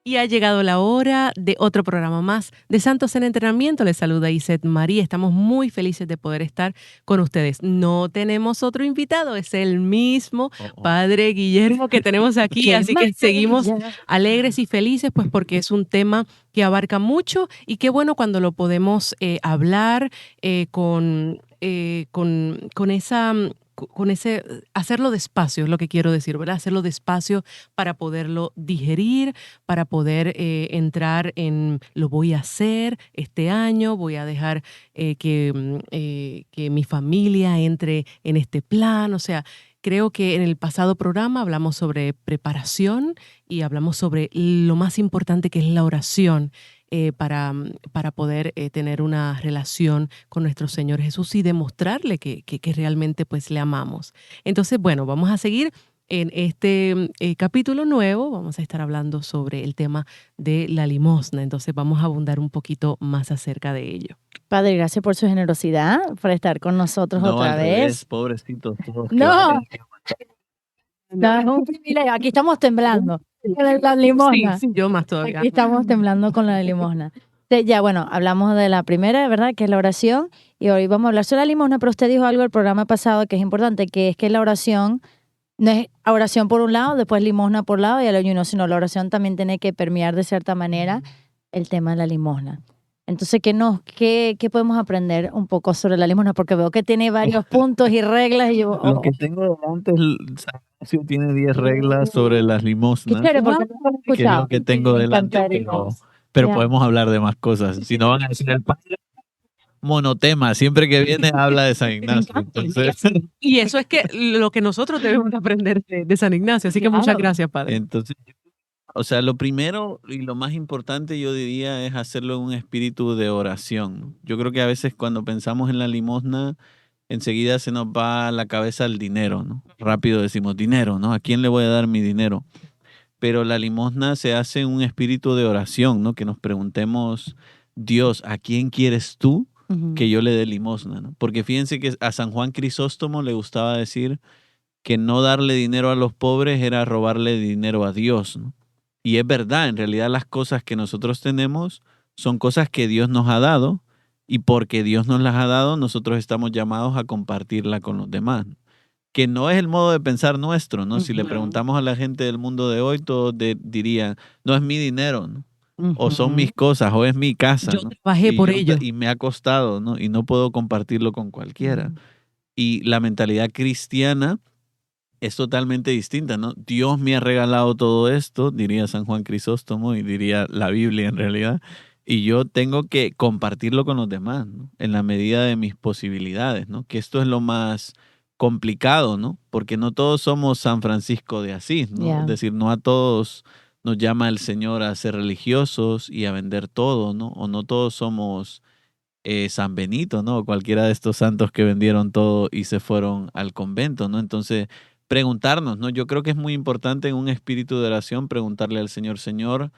Y ha llegado la hora de otro programa más de Santos en Entrenamiento. Les saluda Isette María. Estamos muy felices de poder estar con ustedes. No tenemos otro invitado, es el mismo Padre Guillermo que tenemos aquí. ¡Qué Así que seguimos maravilla! alegres y felices, pues porque es un tema que abarca mucho y qué bueno cuando lo podemos hablar con ese, hacerlo despacio, es lo que quiero decir, ¿verdad? Hacerlo despacio para poderlo digerir, para poder entrar en lo voy a hacer este año, voy a dejar que mi familia entre en este plan, o sea, creo que en el pasado programa hablamos sobre preparación y hablamos sobre lo más importante que es la oración para poder tener una relación con nuestro Señor Jesús y demostrarle que realmente pues le amamos. Entonces, bueno, vamos a seguir en este capítulo nuevo. Vamos a estar hablando sobre el tema de la limosna. Entonces vamos a abundar un poquito más acerca de ello. Padre, gracias por su generosidad, por estar con nosotros No, otra al vez. revés, pobrecitos todos que No, van no, es un privilegio. Aquí estamos temblando con la limosna. Sí, yo más todavía. Aquí estamos temblando con la limosna. Ya, bueno, hablamos de la primera, ¿verdad? Que es la oración. Y hoy vamos a hablar sobre la limosna, pero usted dijo algo el programa pasado que es importante, que es que la oración no es oración por un lado, después limosna por lado y el ayuno, sino la oración también tiene que permear de cierta manera el tema de la limosna. Entonces, ¿qué podemos aprender un poco sobre la limosna? Porque veo que tiene varios puntos y reglas. Y yo, Lo que tengo delante es San Ignacio tiene 10 reglas sobre las qué limosnas, chévere, porque no lo he que es escuchado. lo que tengo Me delante, encantaría. pero Ya. podemos hablar de más cosas. Si no van a decir el padre monotema, siempre que viene habla de San Ignacio. Entonces, Y eso es que lo que nosotros debemos de aprender de San Ignacio. Así que muchas Claro. gracias, Padre. entonces, o sea, lo primero y lo más importante yo diría es hacerlo en un espíritu de oración. Yo creo que a veces cuando pensamos en la limosna, enseguida se nos va a la cabeza el dinero, ¿no? Rápido decimos dinero, ¿no? ¿A quién le voy a dar mi dinero? Pero la limosna se hace en un espíritu de oración, ¿no? Que nos preguntemos, Dios, ¿a quién quieres tú que yo le dé limosna, ¿no? Porque fíjense que a San Juan Crisóstomo le gustaba decir que no darle dinero a los pobres era robarle dinero a Dios, ¿no? Y es verdad, en realidad las cosas que nosotros tenemos son cosas que Dios nos ha dado y porque Dios nos las ha dado, nosotros estamos llamados a compartirla con los demás. Que no es el modo de pensar nuestro, ¿no? Si le preguntamos a la gente del mundo de hoy, todos dirían, no es mi dinero, ¿no? O son mis cosas, o es mi casa, Yo ¿no? trabajé por ello. Y me ha costado, ¿no? Y no puedo compartirlo con cualquiera. Y la mentalidad cristiana es totalmente distinta, ¿no? Dios me ha regalado todo esto, diría San Juan Crisóstomo y diría la Biblia en realidad, y yo tengo que compartirlo con los demás, ¿no? En la medida de mis posibilidades, ¿no? Que esto es lo más complicado, ¿no? Porque no todos somos San Francisco de Asís, ¿no? Ya. Es decir, no a todos nos llama el Señor a ser religiosos y a vender todo, ¿no? O no todos somos San Benito, ¿no? O cualquiera de estos santos que vendieron todo y se fueron al convento, ¿no? Entonces, preguntarnos, ¿no? Yo creo que es muy importante en un espíritu de oración preguntarle al Señor, Señor,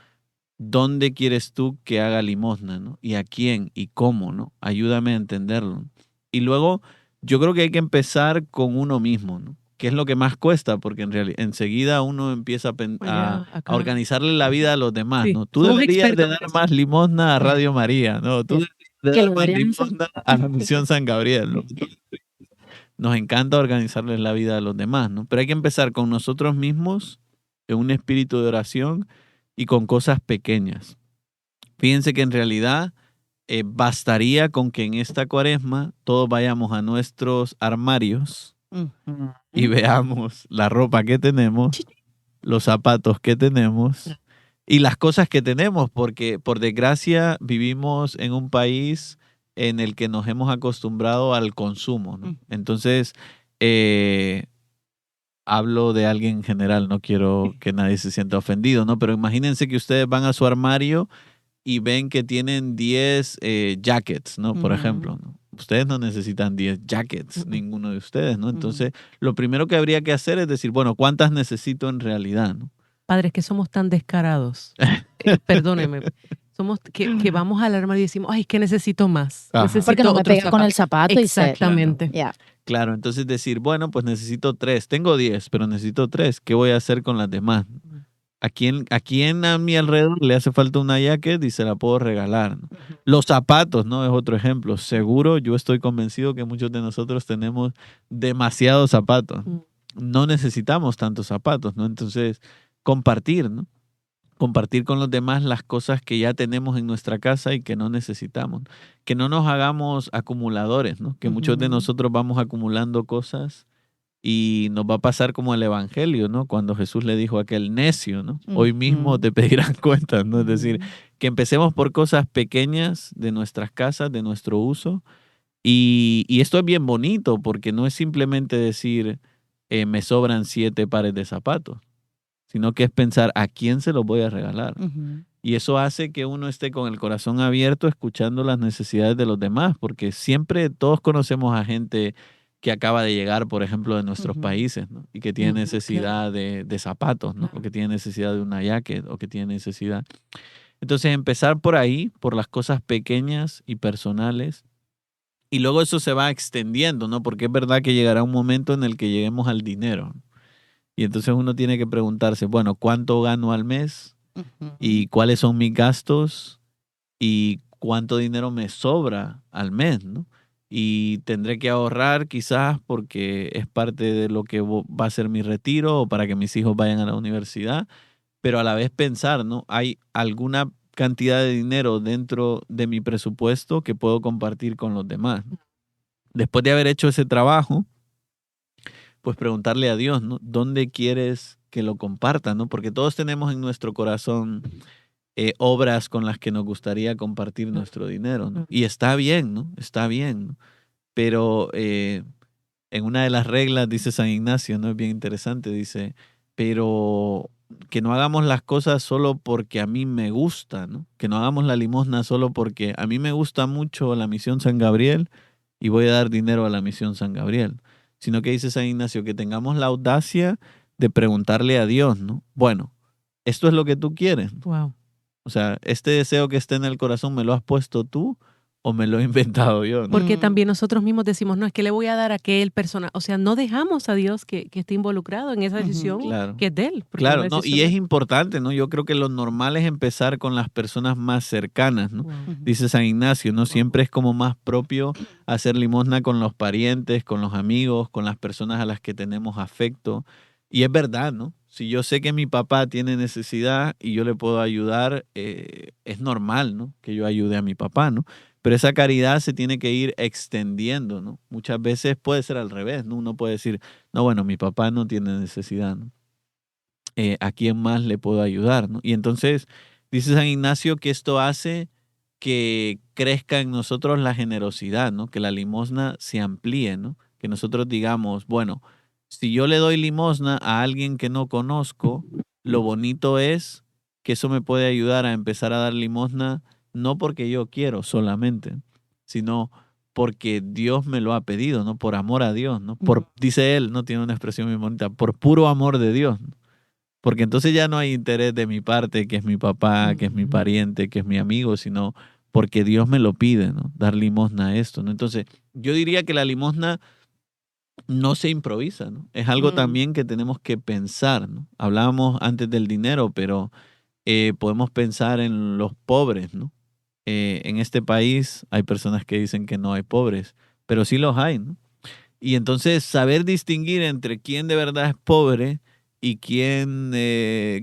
¿dónde quieres tú que haga limosna, ¿no? ¿Y a quién? ¿Y cómo, ¿no? Ayúdame a entenderlo. Y luego, yo creo que hay que empezar con uno mismo, ¿no? Que es lo que más cuesta, porque en realidad enseguida uno empieza a organizarle la vida a los demás, Sí, ¿no? Tú somos deberías de expertos en dar eso. más limosna a Radio María, ¿no? Tú deberías de Que dar lo más deberían limosna a la Misión San Gabriel, ¿no? Nos encanta organizarles la vida a los demás, ¿no? Pero hay que empezar con nosotros mismos en un espíritu de oración y con cosas pequeñas. Fíjense que en realidad bastaría con que en esta cuaresma todos vayamos a nuestros armarios y veamos la ropa que tenemos, los zapatos que tenemos y las cosas que tenemos, porque por desgracia vivimos en un país en el que nos hemos acostumbrado al consumo, ¿no? Entonces, hablo de alguien en general, no quiero que nadie se sienta ofendido, ¿no? Pero imagínense que ustedes van a su armario y ven que tienen 10 jackets, ¿no? Por ejemplo, ¿no? Ustedes no necesitan 10 jackets, ninguno de ustedes, ¿no? Entonces, lo primero que habría que hacer es decir, bueno, ¿cuántas necesito en realidad, no? Padres, que somos tan descarados. Perdóneme. Somos que vamos al armario y decimos, ay, es que necesito más. Ajá. Necesito Porque no me otro pega con el zapato y set. Exactamente. Ya. Claro, entonces decir, bueno, pues necesito 3. Tengo 10, pero necesito 3. ¿Qué voy a hacer con las demás? a mi alrededor le hace falta una jacket y se la puedo regalar, ¿no? Los zapatos, ¿no? Es otro ejemplo. Seguro, yo estoy convencido que muchos de nosotros tenemos demasiados zapatos. Mm. No necesitamos tantos zapatos, ¿no? Entonces, compartir, ¿no? Compartir con los demás las cosas que ya tenemos en nuestra casa y que no necesitamos. Que no nos hagamos acumuladores, ¿no? Que muchos de Ujú. nosotros vamos acumulando cosas y nos va a pasar como el Evangelio, ¿no? Cuando Jesús le dijo a aquel necio, ¿no? Hoy mismo te pedirán cuentas, ¿no? Es decir, Ujú. que empecemos por cosas pequeñas de nuestras casas, de nuestro uso. Y esto es bien bonito porque no es simplemente decir, me sobran 7 pares de zapatos, sino que es pensar a quién se los voy a regalar. Ujú. Y eso hace que uno esté con el corazón abierto escuchando las necesidades de los demás, porque siempre todos conocemos a gente que acaba de llegar, por ejemplo, de nuestros Ujú. países, ¿no? Y que tiene Ujú, necesidad de zapatos, ¿no? O claro. que tiene necesidad de una jacket, o que tiene necesidad. Entonces, empezar por ahí, por las cosas pequeñas y personales, y luego eso se va extendiendo, ¿no? Porque es verdad que llegará un momento en el que lleguemos al dinero. Y entonces uno tiene que preguntarse, bueno, ¿cuánto gano al mes? ¿Y cuáles son mis gastos? ¿Y cuánto dinero me sobra al mes, ¿no? Y tendré que ahorrar quizás porque es parte de lo que va a ser mi retiro o para que mis hijos vayan a la universidad, pero a la vez pensar, ¿no? ¿Hay alguna cantidad de dinero dentro de mi presupuesto que puedo compartir con los demás? Después de haber hecho ese trabajo, pues preguntarle a Dios, ¿no? ¿Dónde quieres que lo comparta, ¿no? Porque todos tenemos en nuestro corazón obras con las que nos gustaría compartir Claro. nuestro dinero, ¿no? Claro. Y está bien, ¿no? Está bien, ¿no? Pero en una de las reglas, dice San Ignacio, ¿no? Es bien interesante, dice, pero que no hagamos las cosas solo porque a mí me gusta, ¿no? Que no hagamos la limosna solo porque a mí me gusta mucho la misión San Gabriel y voy a dar dinero a la misión San Gabriel, sino que dice San Ignacio que tengamos la audacia de preguntarle a Dios, ¿no? Bueno, ¿esto es lo que tú quieres? Wow. O sea, este deseo que está en el corazón, ¿me lo has puesto tú o me lo he inventado yo, no? Porque también nosotros mismos decimos, no, es que le voy a dar a aquel persona. O sea, no dejamos a Dios que esté involucrado en esa decisión Claro. que es de él, porque es una Claro, no, y decisión de es él. importante, ¿no? Yo creo que lo normal es empezar con las personas más cercanas, ¿no? Wow. Dice San Ignacio, ¿no? Siempre es como más propio hacer limosna con los parientes, con los amigos, con las personas a las que tenemos afecto. Y es verdad, ¿no? Si yo sé que mi papá tiene necesidad y yo le puedo ayudar, es normal, ¿no? Que yo ayude a mi papá, ¿no? Pero esa caridad se tiene que ir extendiendo, ¿no? Muchas veces puede ser al revés, ¿no? Uno puede decir, no, bueno, mi papá no tiene necesidad, ¿no? ¿A quién más le puedo ayudar, ¿no? Y entonces dice San Ignacio que esto hace que crezca en nosotros la generosidad, ¿no? Que la limosna se amplíe, ¿no? Que nosotros digamos, bueno, si yo le doy limosna a alguien que no conozco, lo bonito es que eso me puede ayudar a empezar a dar limosna, no porque yo quiero solamente, sino porque Dios me lo ha pedido, ¿no? Por amor a Dios, ¿no? Por, dice él, no tiene una expresión muy bonita, por puro amor de Dios, ¿no? Porque entonces ya no hay interés de mi parte, que es mi papá, que es mi pariente, que es mi amigo, sino porque Dios me lo pide, ¿no? Dar limosna a esto, ¿no? Entonces, yo diría que la limosna no se improvisa, ¿no? Es algo también que tenemos que pensar, ¿no? Hablábamos antes del dinero, pero podemos pensar en los pobres, ¿no? En este país hay personas que dicen que no hay pobres, pero sí los hay, ¿no? Y entonces saber distinguir entre quién de verdad es pobre y quién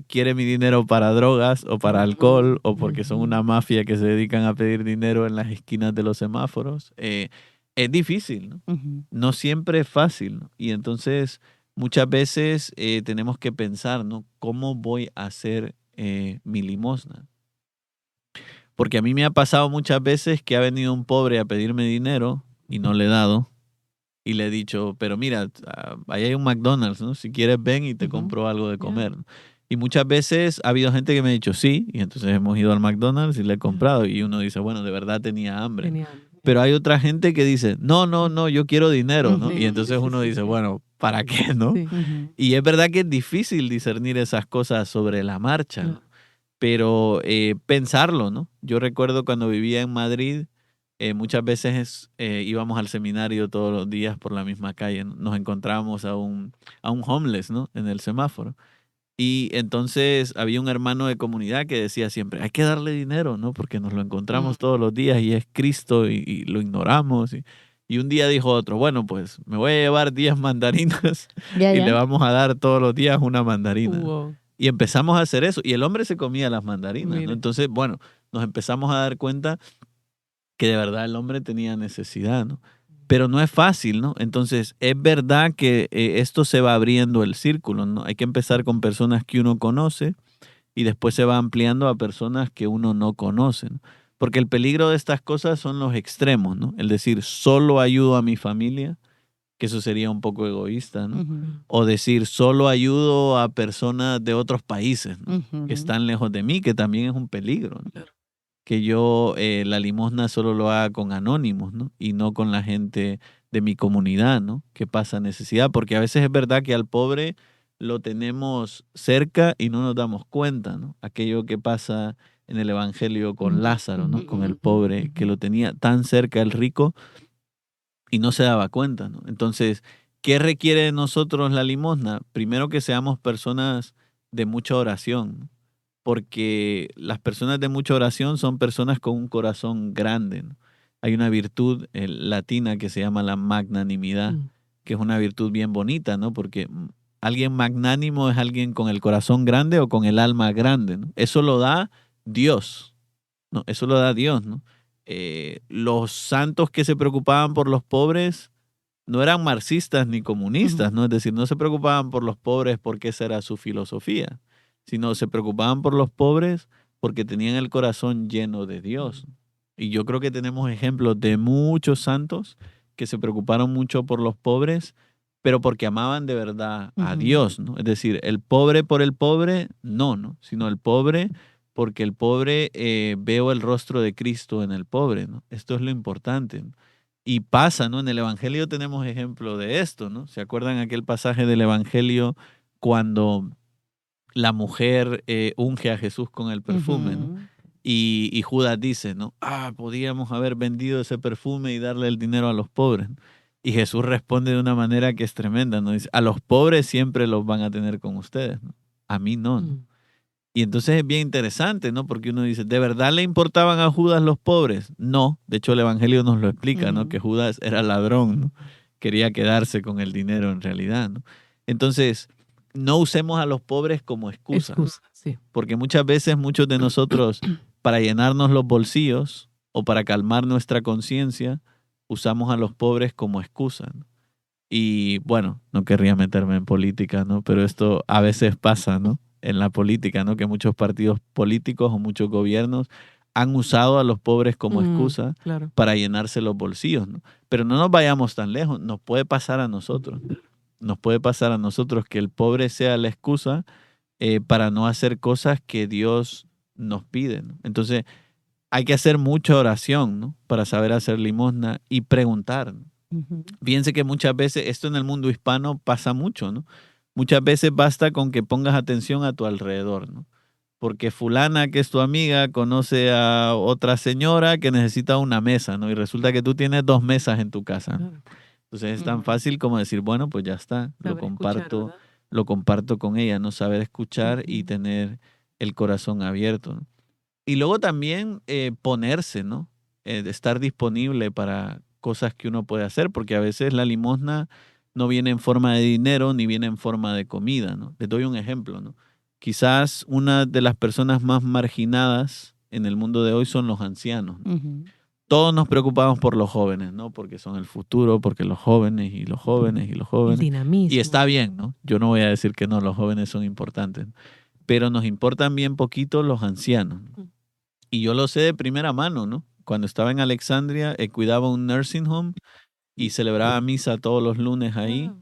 quiere mi dinero para drogas o para alcohol o porque son una mafia que se dedican a pedir dinero en las esquinas de los semáforos, es difícil, ¿no? No siempre es fácil, ¿no? Y entonces muchas veces tenemos que pensar, ¿no? ¿Cómo voy a hacer mi limosna? Porque a mí me ha pasado muchas veces que ha venido un pobre a pedirme dinero y no le he dado. Y le he dicho, pero mira, ahí hay un McDonald's, ¿no? Si quieres ven y te compro algo de comer, ¿no? Y muchas veces ha habido gente que me ha dicho sí, y entonces hemos ido al McDonald's y le he comprado. Y uno dice, bueno, de verdad tenía hambre. Tenía hambre. Pero hay otra gente que dice, no, no, no, yo quiero dinero, ¿no? Sí, Y entonces sí, uno sí, dice, sí. bueno, ¿para qué, no? Sí. Y es verdad que es difícil discernir esas cosas sobre la marcha, ¿no? Claro. Pero pensarlo, ¿no? Yo recuerdo cuando vivía en Madrid, muchas veces íbamos al seminario todos los días por la misma calle, ¿no? Nos encontrábamos a un homeless, ¿no? En el semáforo. Y entonces había un hermano de comunidad que decía siempre, hay que darle dinero, ¿no? Porque nos lo encontramos todos los días y es Cristo y lo ignoramos. Y un día dijo otro, bueno, pues me voy a llevar 10 mandarinas Ya, y le ya. vamos a dar todos los días una mandarina. Wow, Y empezamos a hacer eso. Y el hombre se comía las mandarinas, ¿no? mira. Entonces, bueno, nos empezamos a dar cuenta que de verdad el hombre tenía necesidad, ¿no? Pero no es fácil, ¿no? Entonces, es verdad que esto se va abriendo el círculo, ¿no? Hay que empezar con personas que uno conoce y después se va ampliando a personas que uno no conoce, ¿no? Porque el peligro de estas cosas son los extremos, ¿no? El decir, solo ayudo a mi familia, que eso sería un poco egoísta, ¿no? Ujú, O decir, solo ayudo a personas de otros países, ¿no? ujú. Que están lejos de mí, que también es un peligro, ¿no? Claro. Que yo la limosna solo lo haga con anónimos, ¿no? Y no con la gente de mi comunidad, ¿no? Que pasa necesidad, porque a veces es verdad que al pobre lo tenemos cerca y no nos damos cuenta, ¿no? Aquello que pasa en el Evangelio con Lázaro, ¿no? Con el pobre que lo tenía tan cerca el rico y no se daba cuenta, ¿no? Entonces, ¿qué requiere de nosotros la limosna? Primero que seamos personas de mucha oración, ¿no? Porque las personas de mucha oración son personas con un corazón grande, ¿no? Hay una virtud latina que se llama la magnanimidad, que es una virtud bien bonita, ¿no? Porque alguien magnánimo es alguien con el corazón grande o con el alma grande, ¿no? Eso lo da Dios, ¿no? Eso lo da Dios, ¿no? Los santos que se preocupaban por los pobres no eran marxistas ni comunistas, ¿no? Es decir, no se preocupaban por los pobres porque esa era su filosofía, sino se preocupaban por los pobres porque tenían el corazón lleno de Dios. Y yo creo que tenemos ejemplos de muchos santos que se preocuparon mucho por los pobres, pero porque amaban de verdad a Dios, ¿no? Es decir, el pobre por el pobre, no, ¿no? Sino el pobre porque el pobre veo el rostro de Cristo en el pobre, ¿no? Esto es lo importante, ¿no? Y pasa, ¿no? En el Evangelio tenemos ejemplo de esto, ¿no? ¿Se acuerdan aquel pasaje del Evangelio cuando la mujer unge a Jesús con el perfume, ¿no? Ujú. Y Judas dice, ¿no? Podíamos haber vendido ese perfume y darle el dinero a los pobres, ¿no? Y Jesús responde de una manera que es tremenda, ¿no? Dice, a los pobres siempre los van a tener con ustedes, ¿no? A mí no, ¿no? Y entonces es bien interesante, ¿no? Porque uno dice, ¿de verdad le importaban a Judas los pobres? No, de hecho el Evangelio nos lo explica, ¿no? Que Judas era ladrón, ¿no? Quería quedarse con el dinero en realidad, ¿no? Entonces, no usemos a los pobres como excusa, Sí. porque muchas veces muchos de nosotros, para llenarnos los bolsillos o para calmar nuestra conciencia, usamos a los pobres como excusa, ¿no? Y bueno, no querría meterme en política, ¿no? Pero esto a veces pasa, ¿no? En la política, ¿no? Que muchos partidos políticos o muchos gobiernos han usado a los pobres como excusa Claro. para llenarse los bolsillos, ¿no? Pero no nos vayamos tan lejos, nos puede pasar a nosotros. Nos puede pasar a nosotros que el pobre sea la excusa para no hacer cosas que Dios nos pide, ¿no? Entonces, hay que hacer mucha oración, ¿no? Para saber hacer limosna y preguntar, ¿no? Fíjense que muchas veces, esto en el mundo hispano pasa mucho, ¿no? Muchas veces basta con que pongas atención a tu alrededor, ¿no? Porque fulana, que es tu amiga, conoce a otra señora que necesita una mesa, ¿no? Y resulta que tú tienes 2 mesas en tu casa, ¿no? Claro. Entonces es tan fácil como decir, bueno, pues ya está, Saber escuchar, ¿verdad? lo comparto con ella, ¿no? Saber escuchar y Ujú. tener el corazón abierto, ¿no? Y luego también ponerse, ¿no? De estar disponible para cosas que uno puede hacer, porque a veces la limosna no viene en forma de dinero ni viene en forma de comida, ¿no? Les doy un ejemplo, ¿no? Quizás una de las personas más marginadas en el mundo de hoy son los ancianos, ¿no? Todos nos preocupamos por los jóvenes, ¿no? Porque son el futuro, porque los jóvenes y los jóvenes y los El jóvenes. Y dinamismo. está bien, ¿no? Yo no voy a decir que no, los jóvenes son importantes, pero nos importan bien poquito los ancianos, ¿no? Y yo lo sé de primera mano, ¿no? Cuando estaba en Alexandria, cuidaba un nursing home y celebraba misa todos los lunes ahí. Wow.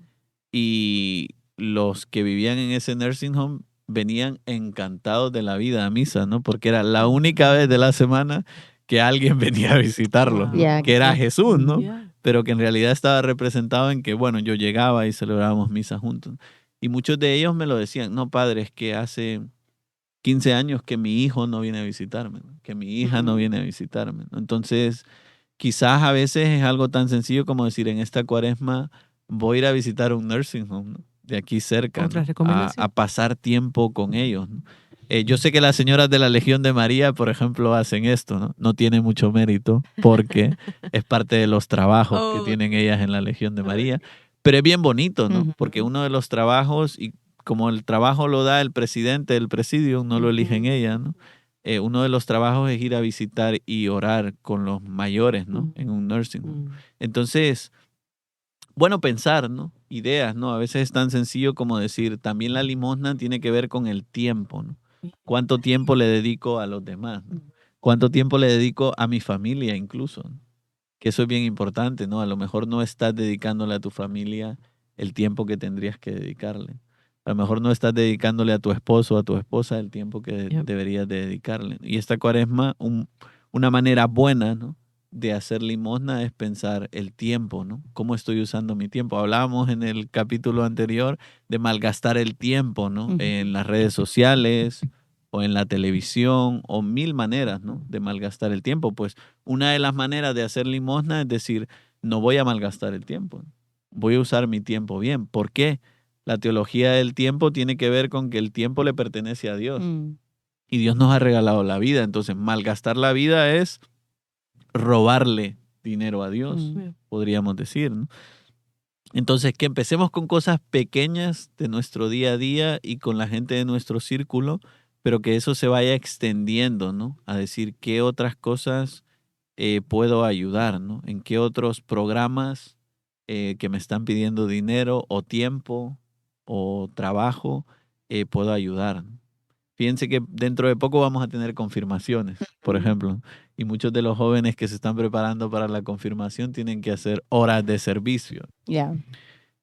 Y los que vivían en ese nursing home venían encantados de la vida a misa, ¿no? Porque era la única vez de la semana que alguien venía a visitarlos, Wow. ¿no? Ya, Que era Jesús, ¿no? Yeah. Pero que en realidad estaba representado en que, bueno, yo llegaba y celebrábamos misa juntos. Y muchos de ellos me lo decían, no, padre, es que hace 15 años que mi hijo no viene a visitarme, ¿no? Que mi hija no viene a visitarme, ¿no? Entonces, quizás a veces es algo tan sencillo como decir, en esta cuaresma voy a ir a visitar un nursing home, ¿no? de aquí cerca, Otra ¿no? recomendación. A pasar tiempo con ellos, ¿no? Yo sé que las señoras de la Legión de María, por ejemplo, hacen esto, ¿no? No tiene mucho mérito porque es parte de los trabajos que Oh, tienen ellas en la Legión de María, pero es bien bonito, ¿no? Ujú. Porque uno de los trabajos, y como el trabajo lo da el presidente del presidio, no lo eligen ellas, ¿no? Uno de los trabajos es ir a visitar y orar con los mayores, ¿no? En un nursing home. Entonces, bueno, pensar, ¿no? Ideas, ¿no? A veces es tan sencillo como decir, también la limosna tiene que ver con el tiempo, ¿no? ¿Cuánto tiempo le dedico a los demás, ¿no? ¿Cuánto tiempo le dedico a mi familia incluso, ¿no? Que eso es bien importante, ¿no? A lo mejor no estás dedicándole a tu familia el tiempo que tendrías que dedicarle. A lo mejor no estás dedicándole a tu esposo o a tu esposa el tiempo que Yep. deberías de dedicarle. Y esta cuaresma, una manera buena, ¿no? De hacer limosna es pensar el tiempo, ¿no? ¿Cómo estoy usando mi tiempo? Hablábamos en el capítulo anterior de malgastar el tiempo, ¿no? Ujú. En las redes sociales o en la televisión o mil maneras, ¿no? De malgastar el tiempo. Pues una de las maneras de hacer limosna es decir, no voy a malgastar el tiempo, voy a usar mi tiempo bien. ¿Por qué? La teología del tiempo tiene que ver con que el tiempo le pertenece a Dios Mm. y Dios nos ha regalado la vida. Entonces, malgastar la vida es robarle dinero a Dios, Mm. podríamos decir, ¿no? Entonces, que empecemos con cosas pequeñas de nuestro día a día y con la gente de nuestro círculo, pero que eso se vaya extendiendo, ¿no? A decir qué otras cosas puedo ayudar, ¿no? En qué otros programas que me están pidiendo dinero o tiempo o trabajo puedo ayudar, ¿no? Fíjense que dentro de poco vamos a tener confirmaciones, por ejemplo, y muchos de los jóvenes que se están preparando para la confirmación tienen que hacer horas de servicio. Ya.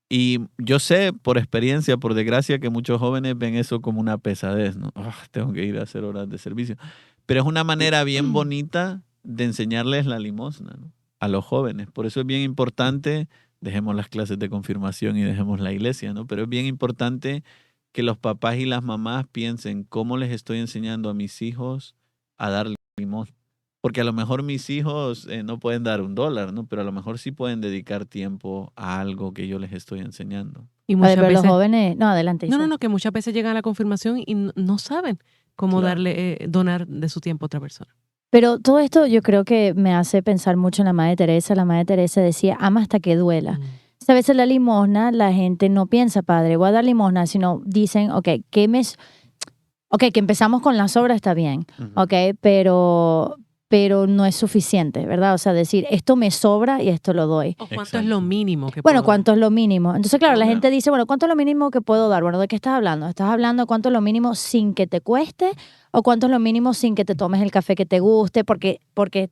Y yo sé por experiencia, por desgracia, que muchos jóvenes ven eso como una pesadez, ¿no? "Ah, tengo que ir a hacer horas de servicio". Pero es una manera bien bonita de enseñarles la limosna, ¿no? A los jóvenes. Por eso es bien importante, dejemos las clases de confirmación y dejemos la iglesia, ¿no? Pero es bien importante que los papás y las mamás piensen cómo les estoy enseñando a mis hijos a dar limosna. Porque a lo mejor mis hijos no pueden dar $1, ¿no? Pero a lo mejor sí pueden dedicar tiempo a algo que yo les estoy enseñando. Y A ver, muchas pero los veces, jóvenes... No, adelante, no, Isa. que muchas veces llegan a la confirmación y no saben cómo Claro. darle, donar de su tiempo a otra persona. Pero todo esto yo creo que me hace pensar mucho en la Madre Teresa. La Madre Teresa decía, ama hasta que duela. O sea, a veces la limosna, la gente no piensa, padre, voy a dar limosna, sino dicen, ok, que empezamos con las obras está bien, Ujú. ok, pero no es suficiente, ¿verdad? O sea, decir, esto me sobra y esto lo doy. ¿O cuánto es Exacto. lo mínimo que Bueno, puedo ¿cuánto es lo mínimo? Entonces, claro, la Claro. gente dice, bueno, ¿cuánto es lo mínimo que puedo dar? Bueno, ¿de qué estás hablando? ¿Estás hablando de cuánto es lo mínimo sin que te cueste? ¿O cuánto es lo mínimo sin que te tomes el café que te guste? Porque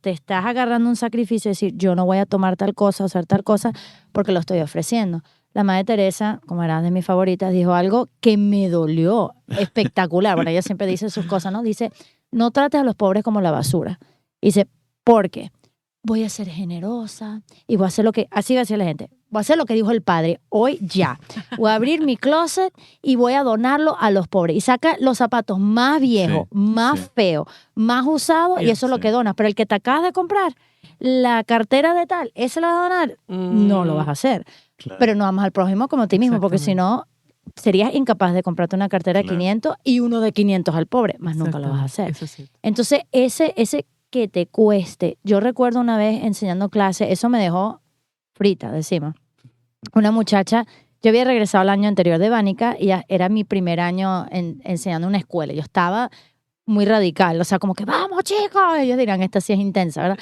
te estás agarrando un sacrificio, es decir, yo no voy a tomar tal cosa o hacer tal cosa porque lo estoy ofreciendo. La Madre Teresa, como era de mis favoritas, dijo algo que me dolió espectacular. Bueno, ella siempre dice sus cosas, ¿no? Dice, no trates a los pobres como la basura. Dice, ¿por qué? Voy a ser generosa y voy a hacer lo que, así va a decir la gente, voy a hacer lo que dijo el padre, hoy ya. Voy a abrir mi closet y voy a donarlo a los pobres. Y saca los zapatos más viejos, Sí, más sí. feos, más usados y eso es lo Sí. que donas. Pero el que te acabas de comprar, la cartera de tal, ¿ese lo vas a donar? No lo vas a hacer. Claro. Pero no amas al prójimo como a ti mismo, porque si no, serías incapaz de comprarte una cartera de Claro. 500 y uno de 500 al pobre, más nunca lo vas a hacer. Eso sí. Entonces, ese que te cueste. Yo recuerdo una vez enseñando clase, eso me dejó frita de encima. Una muchacha, yo había regresado el año anterior de Bánica y era mi primer año enseñando en una escuela. Yo estaba muy radical, o sea, como que vamos chicos, ellos dirán, esta sí es intensa, ¿verdad?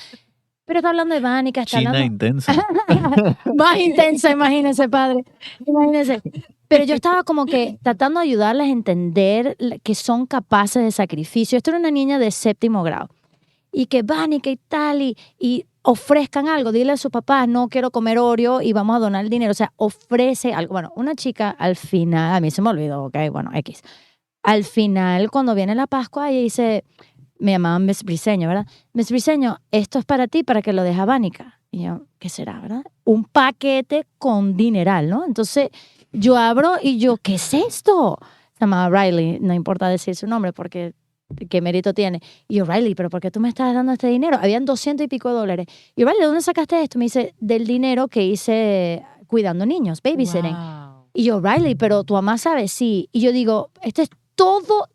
Pero está hablando de Bánica, está China hablando... intensa. Más intensa, imagínense, padre. Imagínense. Pero yo estaba como que tratando de ayudarles a entender que son capaces de sacrificio. Esto era una niña de 7º grado. Y que van y que tal, y ofrezcan algo. Dile a su papá, no quiero comer Oreo y vamos a donar el dinero. O sea, ofrece algo. Bueno, una chica al final, a mí se me olvidó, ok, bueno, X. Al final, cuando viene la Pascua, ella dice, me llamaban Miss Briseño, ¿verdad? Miss Briseño, esto es para ti, para que lo dejes a Bánica. Y yo, ¿qué será, verdad? Un paquete con dineral, ¿no? Entonces, yo abro y yo, ¿qué es esto? Se llamaba Riley, no importa decir su nombre porque qué mérito tiene. Y yo, Riley, ¿pero por qué tú me estás dando este dinero? Habían 200 y pico de dólares. Y yo, Riley, ¿de dónde sacaste esto? Me dice, del dinero que hice cuidando niños, babysitting. Wow. Y yo, Riley, pero tu mamá sabe, sí. Y yo digo, este es todo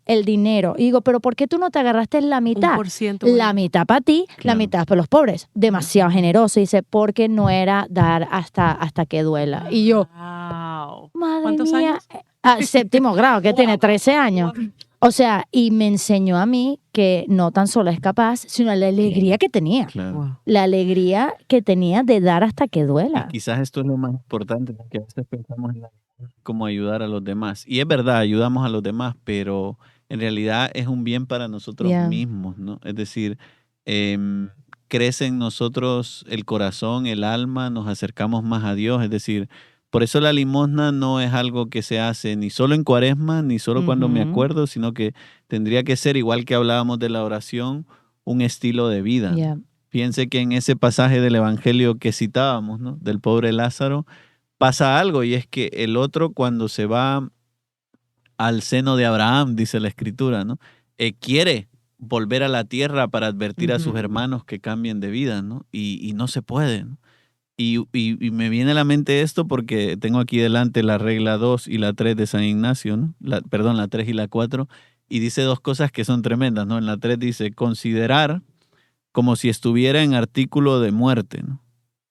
el dinero. Y digo, pero ¿por qué tú no te agarraste la mitad? 1%. La mitad para ti, la Claro. mitad para los pobres. Demasiado generoso. Y dice, porque no era dar hasta que duela. Y yo, Wow. madre ¿Cuántos mía. años? Séptimo grado, que tiene 13 años. O sea, y me enseñó a mí que no tan solo es capaz, sino la alegría que tenía. Claro. Wow. La alegría que tenía de dar hasta que Y duela. quizás esto es lo más importante, porque a veces pensamos en cómo ayudar a los demás. Y es verdad, ayudamos a los demás, pero en realidad es un bien para nosotros Yeah. mismos, ¿no? Es decir, crece en nosotros el corazón, el alma, nos acercamos más a Dios. Es decir, por eso la limosna no es algo que se hace ni solo en Cuaresma, ni solo cuando me Ujú. acuerdo, sino que tendría que ser, igual que hablábamos de la oración, un estilo de vida, ¿no? Yeah. Piense que en ese pasaje del Evangelio que citábamos, ¿no? Del pobre Lázaro, pasa algo, y es que el otro, cuando se va al seno de Abraham, dice la Escritura, ¿no? Quiere volver a la tierra para advertir a sus Ujú. hermanos que cambien de vida, ¿no? Y no se puede, ¿no? Y me viene a la mente esto porque tengo aquí delante la regla 2 y la 3 de San Ignacio, ¿no? Perdón, la 3 y la 4, y dice dos cosas que son tremendas, ¿no? En la 3 dice, considerar como si estuviera en artículo de muerte, ¿no?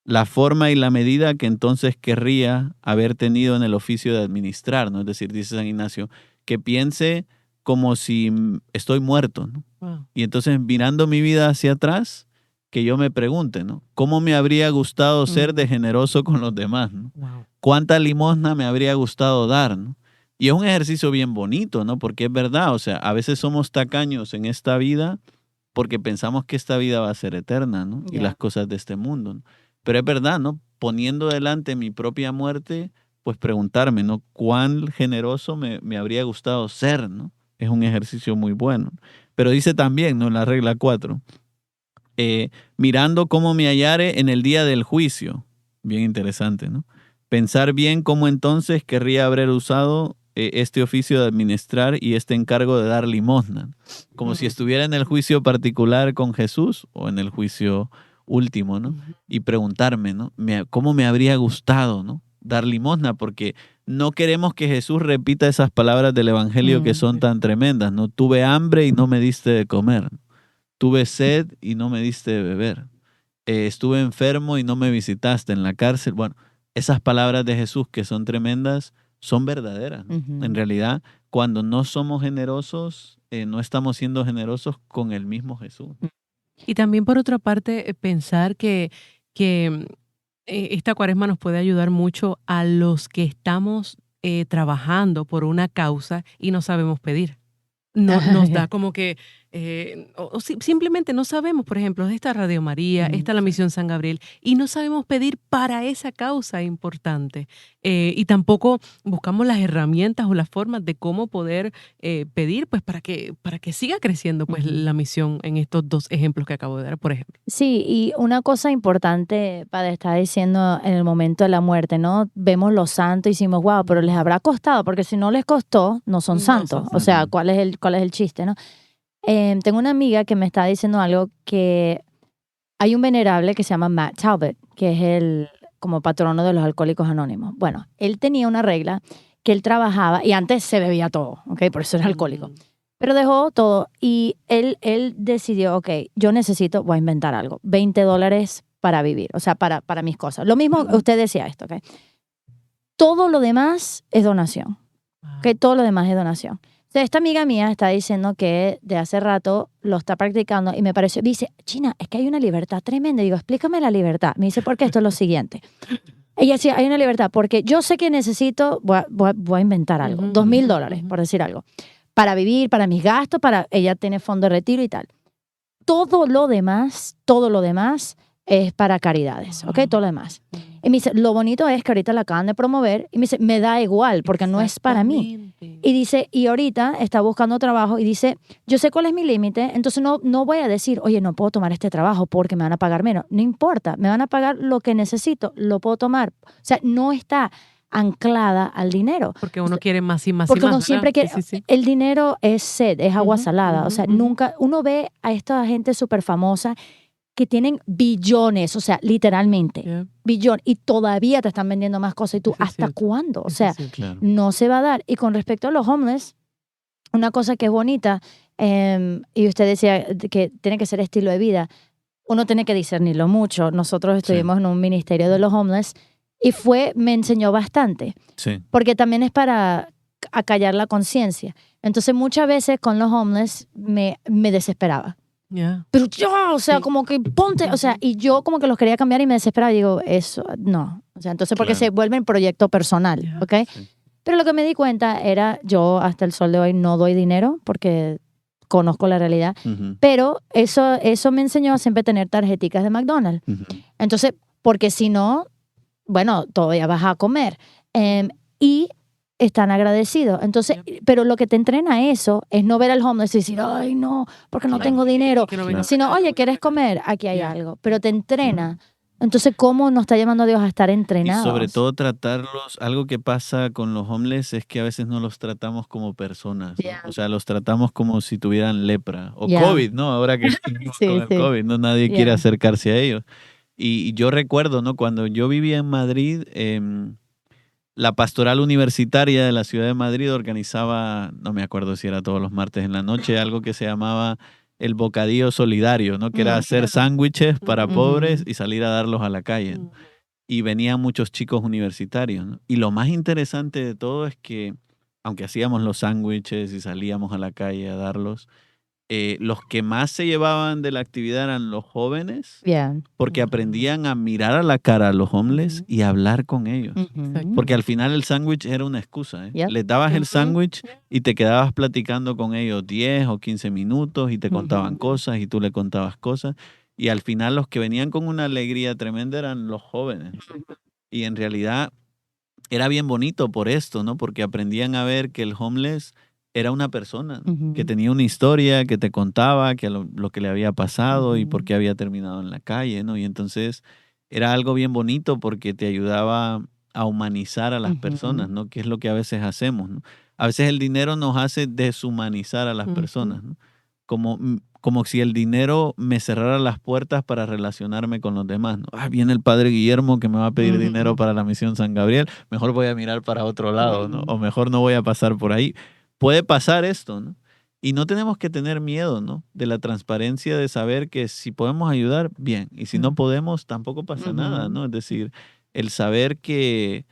La forma y la medida que entonces querría haber tenido en el oficio de administrar, ¿no? Es decir, dice San Ignacio, que piense como si estoy muerto, ¿no? Wow. Y entonces, mirando mi vida hacia atrás, que yo me pregunte, ¿no? ¿Cómo me habría gustado ser de generoso con los demás, ¿no? Wow. ¿Cuánta limosna me habría gustado dar, ¿no? Y es un ejercicio bien bonito, ¿no? Porque es verdad, o sea, a veces somos tacaños en esta vida porque pensamos que esta vida va a ser eterna, ¿no? Y Ya. las cosas de este mundo, ¿no? Pero es verdad, ¿no? Poniendo delante mi propia muerte, pues preguntarme, ¿no? ¿Cuán generoso me habría gustado ser, ¿no? Es un ejercicio muy bueno. Pero dice también, ¿no? En la regla 4, mirando cómo me hallare en el día del juicio. Bien interesante, ¿no? Pensar bien cómo entonces querría haber usado este oficio de administrar y este encargo de dar limosna. Como si estuviera en el juicio particular con Jesús o en el juicio último, ¿no? Y preguntarme, ¿no? ¿Cómo me habría gustado, ¿no? Dar limosna, porque no queremos que Jesús repita esas palabras del Evangelio que son tan tremendas, ¿no? Tuve hambre y no me diste de comer. Tuve sed y no me diste de beber. Estuve enfermo y no me visitaste en la cárcel. Bueno, esas palabras de Jesús que son tremendas son verdaderas, ¿no? Ujú. En realidad, cuando no somos generosos, no estamos siendo generosos con el mismo Jesús. Y también por otra parte, pensar que esta cuaresma nos puede ayudar mucho a los que estamos trabajando por una causa y no sabemos pedir. Nos da como que, simplemente no sabemos, por ejemplo, de esta Radio María, esta la Misión San Gabriel, y no sabemos pedir para esa causa importante. Y tampoco buscamos las herramientas o las formas de cómo poder pedir, pues para que siga creciendo pues la misión en estos dos ejemplos que acabo de dar, por ejemplo. Sí, y una cosa importante, Padre, está diciendo en el momento de la muerte, ¿no? Vemos los santos y decimos, wow, pero les habrá costado, porque si no les costó, no son No santos. son O sea, santos. ¿cuál es el chiste, no? Tengo una amiga que me está diciendo algo que hay un venerable que se llama Matt Talbot, que es el como patrono de los alcohólicos anónimos. Bueno, él tenía una regla que él trabajaba y antes se bebía todo, ¿ok? Por eso era alcohólico. Pero dejó todo y él decidió, ok, yo voy a inventar algo, $20 para vivir, o sea, para mis cosas. Lo mismo, usted decía esto, ok. Todo lo demás es donación, ok, todo lo demás es donación. O sea, esta amiga mía está diciendo que de hace rato lo está practicando y me pareció, dice, China, es que hay una libertad tremenda. Digo, explícame la libertad. Me dice, porque esto es lo siguiente. Ella decía, hay una libertad, porque yo sé que necesito, voy a inventar algo, $2,000, por decir algo, para vivir, para mis gastos, ella tiene fondo de retiro y tal. Todo lo demás es para caridades, ¿ok? Todo lo demás. Y me dice, lo bonito es que ahorita la acaban de promover y me dice, me da igual porque no es para mí. Y dice, y ahorita está buscando trabajo y dice, yo sé cuál es mi límite, entonces no voy a decir, oye, no puedo tomar este trabajo porque me van a pagar menos. No importa, me van a pagar lo que necesito, lo puedo tomar. O sea, no está anclada al dinero. Porque uno quiere más y más Porque y más, uno siempre ¿verdad? quiere, Sí. el dinero es sed, es agua salada. O sea, ujú. nunca, uno ve a esta gente súper famosa que tienen billones, o sea, literalmente, Yeah, billón, y todavía te están vendiendo más cosas. Y tú, eso es ¿hasta cierto. cuándo? O Eso sea, es cierto. Claro. no se va a dar. Y con respecto a los homeless, una cosa que es bonita, y usted decía que tiene que ser estilo de vida, uno tiene que discernirlo mucho. Nosotros estuvimos en un ministerio de los homeless y me enseñó bastante, Sí. porque también es para acallar la conciencia. Entonces muchas veces con los homeless me desesperaba. Yeah. Pero yo, o sea, Sí. como que ponte, o sea, y yo como que los quería cambiar y me desesperaba. Digo, eso, no. O sea, entonces porque Claro. se vuelve un proyecto personal, Yeah. ¿ok? Sí. Pero lo que me di cuenta era, yo hasta el sol de hoy no doy dinero porque conozco la realidad, Ujú, pero eso me enseñó a siempre tener tarjeticas de McDonald's. ujú. Entonces, porque si no, bueno, todavía vas a comer. Y están agradecidos. Entonces, pero lo que te entrena eso es no ver al homeless y decir, ay, no, porque no Claro. tengo dinero. Que no venga Sino, para acá, oye, voy a ¿quieres pegar. comer? Aquí hay Yeah. algo. Pero te entrena. Entonces, ¿cómo nos está llamando Dios a estar Y entrenados? sobre todo tratarlos, algo que pasa con los homeless es que a veces no los tratamos como personas, ¿no? Yeah. O sea, los tratamos como si tuvieran lepra o Yeah. COVID, ¿no? Ahora que estamos Sí, con el sí. COVID, ¿no? Nadie quiere Yeah. acercarse a ellos. Y yo recuerdo, ¿no? Cuando yo vivía en Madrid, la pastoral universitaria de la ciudad de Madrid organizaba, no me acuerdo si era todos los martes en la noche, algo que se llamaba el bocadillo solidario, ¿no? Que era hacer sándwiches para pobres y salir a darlos a la calle, ¿no? Y venían muchos chicos universitarios, ¿no? Y lo más interesante de todo es que, aunque hacíamos los sándwiches y salíamos a la calle a darlos, los que más se llevaban de la actividad eran los jóvenes, Yeah. porque aprendían a mirar a la cara a los homeless y hablar con ellos. Ujú. Porque al final el sándwich era una excusa, ¿eh? Yep. Les dabas el Ujú. sándwich y te quedabas platicando con ellos 10 o 15 minutos y te contaban Ujú. cosas y tú le contabas cosas. Y al final los que venían con una alegría tremenda eran los jóvenes. Y en realidad era bien bonito por esto, ¿no? Porque aprendían a ver que el homeless era una persona, ¿no? Ujú. Que tenía una historia, que te contaba que lo que le había pasado y por Ujú. qué había terminado en la calle, ¿no? Y entonces era algo bien bonito porque te ayudaba a humanizar a las personas, Ujú. ¿no? Que es lo que a veces hacemos, ¿no? A veces el dinero nos hace deshumanizar a las personas, ¿no? Como si el dinero me cerrara las puertas para relacionarme con los demás, ¿no? Ah, viene el padre Guillermo que me va a pedir dinero para la misión San Gabriel, mejor voy a mirar para otro lado, ¿no? O mejor no voy a pasar por ahí. Puede pasar esto, ¿no? Y no tenemos que tener miedo, ¿no? De la transparencia de saber que si podemos ayudar, bien. Y si no podemos, tampoco pasa nada, ¿no? Es decir, el saber que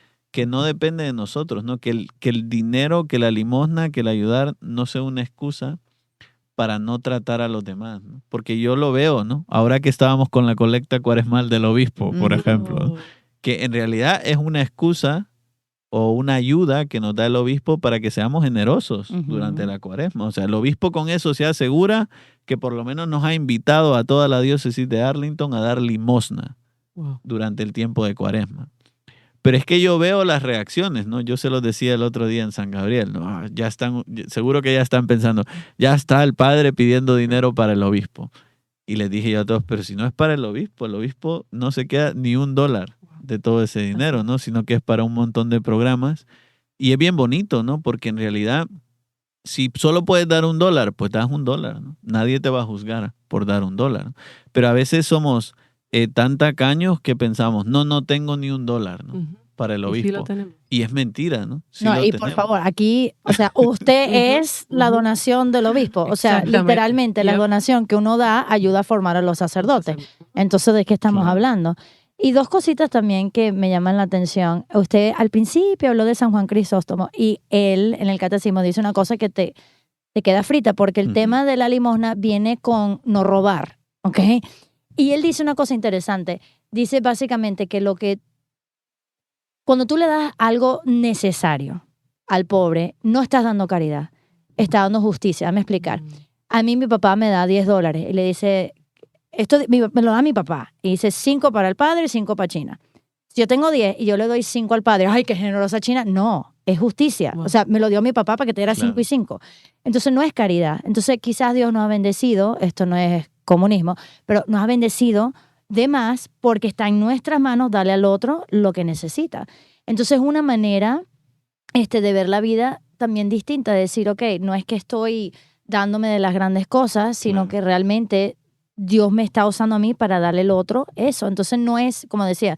no depende de nosotros, ¿no? Que el dinero, que la limosna, que el ayudar no sea una excusa para no tratar a los demás, ¿no? Porque yo lo veo, ¿no? Ahora que estábamos con la colecta cuaresmal del obispo, por ejemplo, ¿no? Que en realidad es una excusa o una ayuda que nos da el obispo para que seamos generosos durante la cuaresma. O sea, el obispo con eso se asegura que por lo menos nos ha invitado a toda la diócesis de Arlington a dar limosna Wow. durante el tiempo de cuaresma. Pero es que yo veo las reacciones, ¿no? Yo se los decía el otro día en San Gabriel, ¿no? Ah, ya están, seguro que ya están pensando, ya está el padre pidiendo dinero para el obispo. Y les dije yo a todos, pero si no es para el obispo no se queda ni $1 de todo ese dinero, ¿no? Sino que es para un montón de programas. Y es bien bonito, ¿no? Porque en realidad, si solo puedes dar $1, pues das $1, ¿no? Nadie te va a juzgar por dar $1, ¿no? Pero a veces somos tan tacaños que pensamos, no tengo ni $1, ¿no? Para el Y sí lo obispo. tenemos. Y es mentira, ¿no? Sí No, lo y por tenemos. favor, aquí, o sea, usted es la donación del obispo. O sea, Exactamente. literalmente la Yep. donación que uno da ayuda a formar a los sacerdotes. Entonces, ¿de qué estamos Claro. hablando? Y dos cositas también que me llaman la atención. Usted al principio habló de San Juan Crisóstomo y él en el catecismo dice una cosa que te queda frita, porque el Ujú. tema de la limosna viene con no robar, ¿ok? Y él dice una cosa interesante. Dice básicamente que cuando tú le das algo necesario al pobre, no estás dando caridad, estás dando justicia. Déjame explicar. A mí mi papá me da $10 y le dice, esto me lo da mi papá. Y dice 5 para el padre y 5 para China. Si yo tengo 10 y yo le doy 5 al padre, ¡ay, qué generosa China! No, es justicia. Wow. O sea, me lo dio mi papá para que te diera 5 Claro. y 5. Entonces no es caridad. Entonces quizás Dios nos ha bendecido, esto no es comunismo, pero nos ha bendecido de más porque está en nuestras manos darle al otro lo que necesita. Entonces una manera de ver la vida también distinta, de decir, ok, no es que estoy dándome de las grandes cosas, sino Claro. que realmente Dios me está usando a mí para darle el otro eso. Entonces no es, como decía,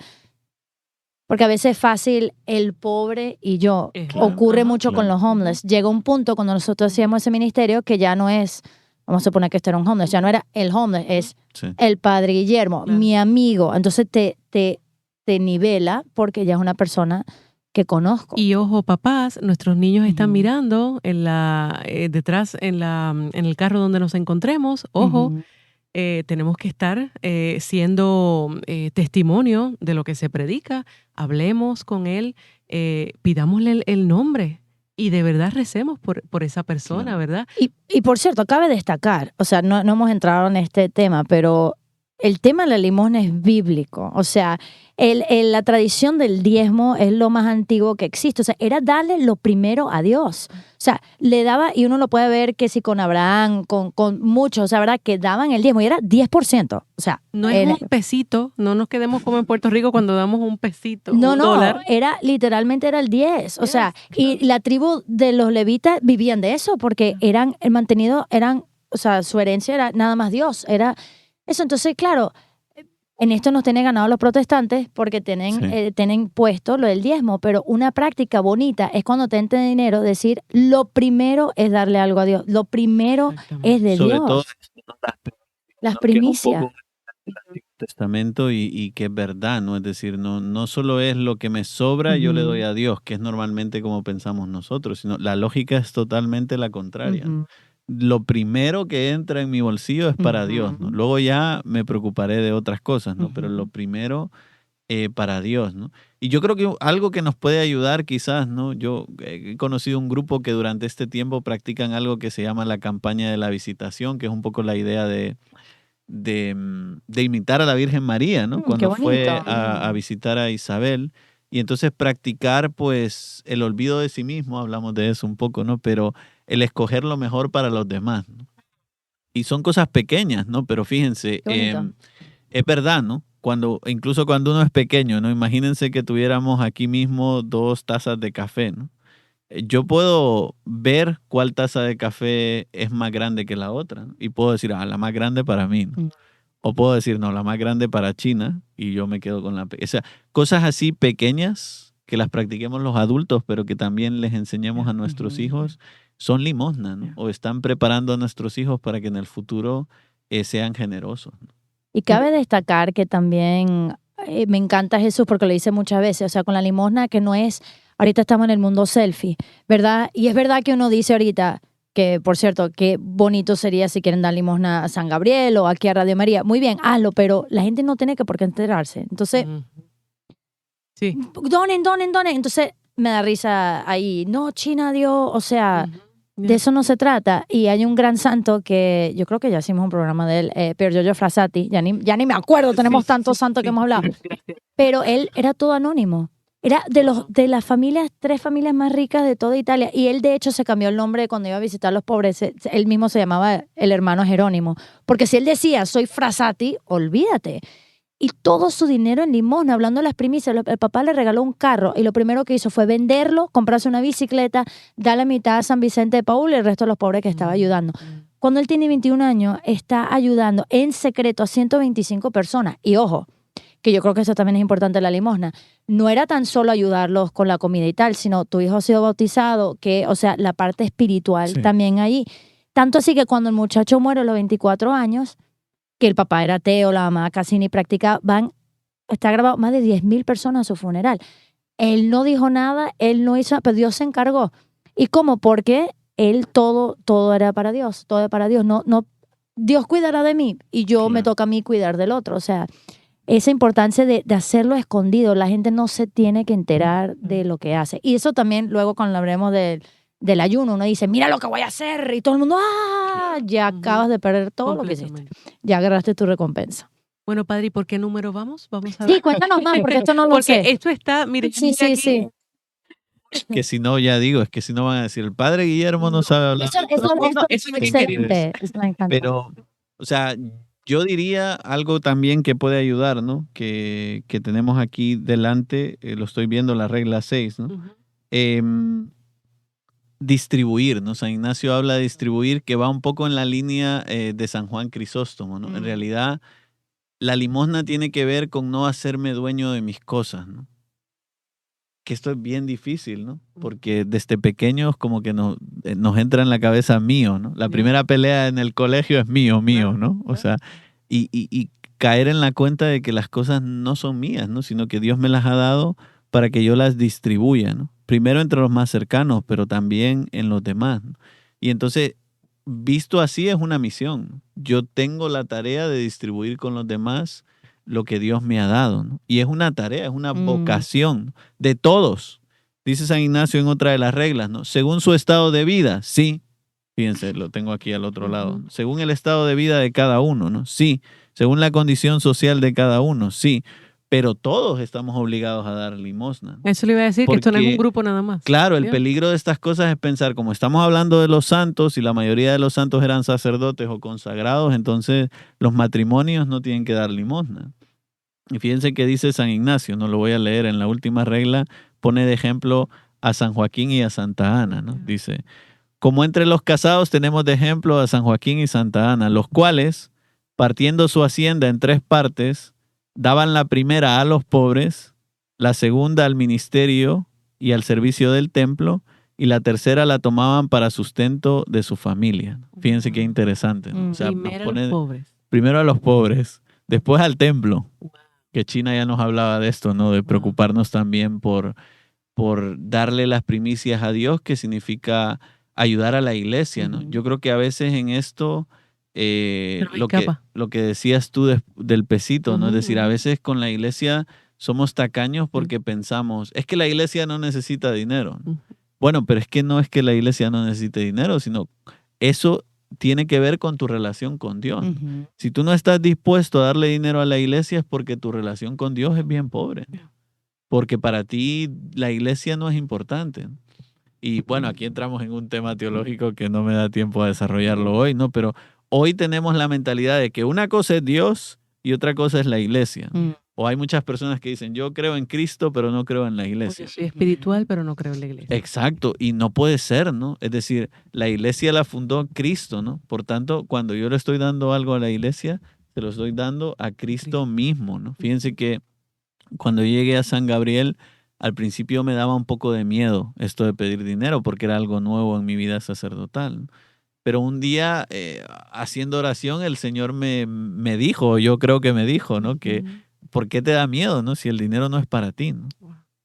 porque a veces es fácil el pobre y yo. Claro. Ocurre Ajá. mucho con Claro. los homeless. Llega un punto cuando nosotros hacíamos ese ministerio que ya no es, vamos a suponer que este era un homeless, ya no era el homeless, es Sí. el padre Guillermo, Claro. mi amigo. Entonces te nivela porque ya es una persona que conozco. Y ojo, papás, nuestros niños están Ujú. mirando detrás en el carro donde nos encontremos. Ojo, Ujú. tenemos que estar siendo testimonio de lo que se predica. Hablemos con él, pidámosle el nombre y de verdad recemos por esa persona, Claro. ¿verdad? Y por cierto, cabe destacar, o sea, no hemos entrado en este tema, pero el tema de la limosna es bíblico. O sea, la tradición del diezmo es lo más antiguo que existe. O sea, era darle lo primero a Dios. O sea, le daba, y uno lo puede ver que si con Abraham, con muchos, o sea, ¿verdad? Que daban el diezmo y era 10%. O sea, No es un pesito, no nos quedemos como en Puerto Rico cuando damos un pesito, no, un no, dólar. literalmente era el 10. O Yes, sea, y la tribu de los levitas vivían de eso porque eran el mantenido, o sea, su herencia era nada más Dios, era eso. Entonces, claro, en esto nos tienen ganado los protestantes porque tienen puesto lo del diezmo, pero una práctica bonita es cuando te entra dinero, decir, lo primero es darle algo a Dios, lo primero es de Sobre todo Dios, las ¿no? Que es un primicias. poco el Antiguo Testamento y que es verdad, ¿no? Es decir, no solo es lo que me sobra, yo le doy Ujú, a Dios, que es normalmente como pensamos nosotros, sino la lógica es totalmente la contraria, ¿no? ujú, Lo primero que entra en mi bolsillo es para Dios, ¿no? ujú, Luego ya me preocuparé de otras cosas, ¿no? Pero lo ujú. primero para Dios, ¿no? Y yo creo que algo que nos puede ayudar quizás, ¿no? Yo he conocido un grupo que durante este tiempo practican algo que se llama la campaña de la visitación, que es un poco la idea de imitar a la Virgen María, ¿no? Qué Cuando fue bonito. a visitar a Isabel y entonces practicar pues el olvido de sí mismo, hablamos de eso un poco, ¿no? Pero el escoger lo mejor para los demás, ¿no? Y son cosas pequeñas, ¿no? Pero fíjense, Qué bonito. es verdad, ¿no? Incluso cuando uno es pequeño, ¿no? Imagínense que tuviéramos aquí mismo 2 tazas de café, ¿no? Yo puedo ver cuál taza de café es más grande que la otra, ¿no? Y puedo decir, la más grande para mí, ¿no? Mm. O puedo decir, no, la más grande para China y yo me quedo con o sea, cosas así pequeñas que las practiquemos los adultos, pero que también les enseñemos a nuestros Ujú. hijos, son limosna, ¿no? Yeah. O están preparando a nuestros hijos para que en el futuro sean generosos, ¿no? Y cabe destacar que también me encanta Jesús porque lo dice muchas veces, o sea, con la limosna que no es, ahorita estamos en el mundo selfie, ¿verdad? Y es verdad que uno dice ahorita que, por cierto, qué bonito sería si quieren dar limosna a San Gabriel o aquí a Radio María. Muy bien, hazlo, pero la gente no tiene que por qué enterarse. Entonces, Ujú. Sí. donen, donen, donen. Entonces, me da risa ahí, no, China dio, o sea, Ujú. de Yeah. eso no se trata. Y hay un gran santo que yo creo que ya hicimos un programa de él, Pier Giorgio Frassati. Ya ni me acuerdo, tenemos Sí, tantos santos que sí. hemos hablado. Pero él era todo anónimo. Era de las familias, 3 familias más ricas de toda Italia. Y él, de hecho, se cambió el nombre cuando iba a visitar a los pobres. Él mismo se llamaba el hermano Jerónimo. Porque si él decía, soy Frassati, olvídate. Y todo su dinero en limosna, hablando de las primicias, el papá le regaló un carro y lo primero que hizo fue venderlo, comprarse una bicicleta, dar la mitad a San Vicente de Paúl y el resto a los pobres que estaba ayudando. Cuando él tiene 21 años, está ayudando en secreto a 125 personas. Y ojo, que yo creo que eso también es importante en la limosna. No era tan solo ayudarlos con la comida y tal, sino tu hijo ha sido bautizado, que, o sea, la parte espiritual Sí. también ahí. Tanto así que cuando el muchacho muere a los 24 años, que el papá era ateo, la mamá casi ni practicaba, está grabado más de 10.000 personas a su funeral. Él no dijo nada, él no hizo, pero Dios se encargó. ¿Y cómo? Porque él todo era para Dios, todo era para Dios. No, Dios cuidará de mí y yo me Claro. toca a mí cuidar del otro. O sea, esa importancia de hacerlo escondido, la gente no se tiene que enterar de lo que hace. Y eso también luego cuando hablemos del ayuno, uno dice, mira lo que voy a hacer y todo el mundo, ya Ujú. acabas de perder todo lo que hiciste. Completamente. Ya agarraste tu recompensa. Bueno, padre, ¿y por qué número vamos? Vamos a Sí, cuéntanos más, porque esto no lo Porque sé. esto está, mire, Sí, sí, aquí. sí. Que si no, ya digo, es que si no van a decir, el padre Guillermo no sabe hablar. Eso Eso me es interesa. excelente. Eso me encanta. Pero, o sea, yo diría algo también que puede ayudar, ¿no? Que tenemos aquí delante, lo estoy viendo, la regla 6, ¿no? Ujú. Em, distribuir, ¿no? San Ignacio habla de distribuir, que va un poco en la línea de San Juan Crisóstomo, ¿no? En realidad, la limosna tiene que ver con no hacerme dueño de mis cosas, ¿no? Que esto es bien difícil, ¿no? Porque desde pequeños como que nos entra en la cabeza mío, ¿no? La primera pelea en el colegio es mío, ¿no? O sea, y caer en la cuenta de que las cosas no son mías, ¿no? Sino que Dios me las ha dado para que yo las distribuya, ¿no? Primero entre los más cercanos, pero también en los demás, ¿no? Y entonces, visto así, es una misión. Yo tengo la tarea de distribuir con los demás lo que Dios me ha dado, ¿no? Y es una tarea, es una vocación de todos. Dice San Ignacio en otra de las reglas, ¿no? Según su estado de vida, sí. Fíjense, lo tengo aquí al otro lado. Según el estado de vida de cada uno, ¿no? Sí. Según la condición social de cada uno, sí. Pero todos estamos obligados a dar limosna, ¿no? Eso le iba a decir, que esto no es un grupo nada más. Claro, el peligro de estas cosas es pensar, como estamos hablando de los santos y la mayoría de los santos eran sacerdotes o consagrados, entonces los matrimonios no tienen que dar limosna. Y fíjense que dice San Ignacio, no lo voy a leer, en la última regla pone de ejemplo a San Joaquín y a Santa Ana, ¿no? Dice, como entre los casados tenemos de ejemplo a San Joaquín y Santa Ana, los cuales, partiendo su hacienda en 3 partes, daban la primera a los pobres, la segunda al ministerio y al servicio del templo, y la tercera la tomaban para sustento de su familia. Fíjense qué interesante, ¿no? O sea, Primero a los pobres. Primero a los pobres, después al templo, que China ya nos hablaba de esto, ¿no? De preocuparnos también por darle las primicias a Dios, que significa ayudar a la iglesia, ¿no? Yo creo que a veces en esto, lo que decías tú del pesito, ¿no? Es decir, a veces con la iglesia somos tacaños porque pensamos, es que la iglesia no necesita dinero. Bueno, pero es que no es que la iglesia no necesite dinero, sino eso tiene que ver con tu relación con Dios. Si tú no estás dispuesto a darle dinero a la iglesia es porque tu relación con Dios es bien pobre. Porque para ti la iglesia no es importante. Y bueno, aquí entramos en un tema teológico que no me da tiempo a desarrollarlo hoy, ¿no? Pero hoy tenemos la mentalidad de que una cosa es Dios y otra cosa es la iglesia. O hay muchas personas que dicen, yo creo en Cristo, pero no creo en la iglesia. Yo soy espiritual, pero no creo en la iglesia. Exacto, y no puede ser, ¿no? Es decir, la iglesia la fundó Cristo, ¿no? Por tanto, cuando yo le estoy dando algo a la iglesia, se lo estoy dando a Cristo mismo, ¿no? Fíjense que cuando yo llegué a San Gabriel, al principio me daba un poco de miedo esto de pedir dinero, porque era algo nuevo en mi vida sacerdotal, ¿no? Pero un día, haciendo oración, el Señor me dijo, yo creo que me dijo, ¿no? Que, ¿por qué te da miedo, no? Si el dinero no es para ti, ¿no?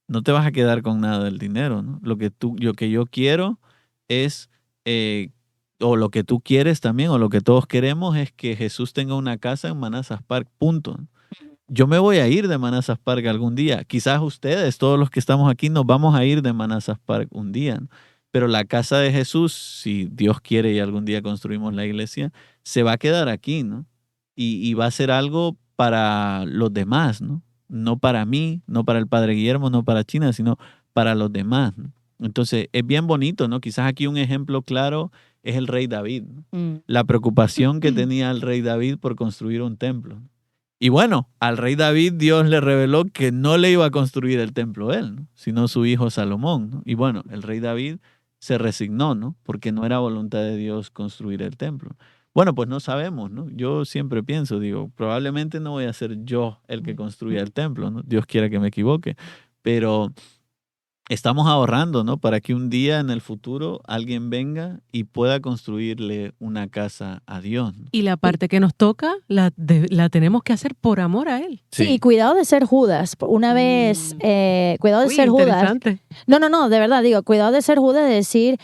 No te vas a quedar con nada del dinero, ¿no? Lo que yo quiero es, o lo que tú quieres también, o lo que todos queremos es que Jesús tenga una casa en Manassas Park, punto. Yo me voy a ir de Manassas Park algún día. Quizás ustedes, todos los que estamos aquí, nos vamos a ir de Manassas Park un día, ¿no? Pero la casa de Jesús, si Dios quiere y algún día construimos la iglesia, se va a quedar aquí, ¿no? Y va a ser algo para los demás, ¿no? No para mí, no para el Padre Guillermo, no para China, sino para los demás, ¿no? Entonces, es bien bonito, ¿no? Quizás aquí un ejemplo claro es el rey David, ¿no? La preocupación que tenía el rey David por construir un templo. Y bueno, al rey David Dios le reveló que no le iba a construir el templo él, ¿no? Sino su hijo Salomón, ¿no? Y bueno, el rey David se resignó, ¿no? Porque no era voluntad de Dios construir el templo. Bueno, pues no sabemos, ¿no? Yo siempre pienso, digo, probablemente no voy a ser yo el que construya el templo, ¿no? Dios quiera que me equivoque, pero estamos ahorrando, ¿no? Para que un día en el futuro alguien venga y pueda construirle una casa a Dios, ¿no? Y la parte que nos toca la tenemos que hacer por amor a Él. Sí, y cuidado de ser Judas. Una vez, cuidado de ser Judas. No, de verdad, digo, cuidado de ser Judas, de decir,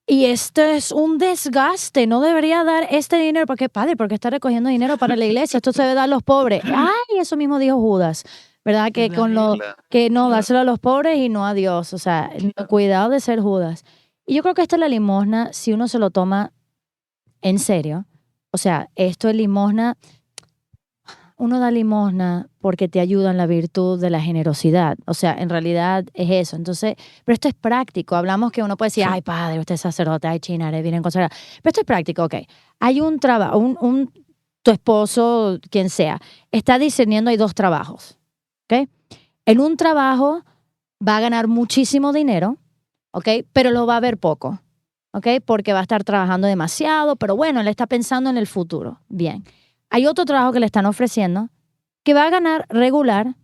y esto es un desgaste, no debería dar este dinero, porque padre, porque está recogiendo dinero para la iglesia, esto se debe dar a los pobres. Ay, eso mismo dijo Judas. ¿Verdad? Que con lo que no, dárselo a los pobres y no a Dios. O sea, cuidado de ser Judas. Y yo creo que esta es la limosna, si uno se lo toma en serio. O sea, esto es limosna. Uno da limosna porque te ayuda en la virtud de la generosidad. O sea, en realidad es eso. Entonces, pero esto es práctico. Hablamos que uno puede decir, ay, padre, usted es sacerdote, ay, China, eres bien consagrado. Pero esto es práctico, ok. Hay un trabajo, tu esposo, quien sea, está discerniendo, hay 2 trabajos. ¿Okay? En un trabajo va a ganar muchísimo dinero, ¿okay? Pero lo va a ver poco. ¿ok? Porque va a estar trabajando demasiado, pero bueno, él está pensando en el futuro. Bien. Hay otro trabajo que le están ofreciendo que va a ganar regular,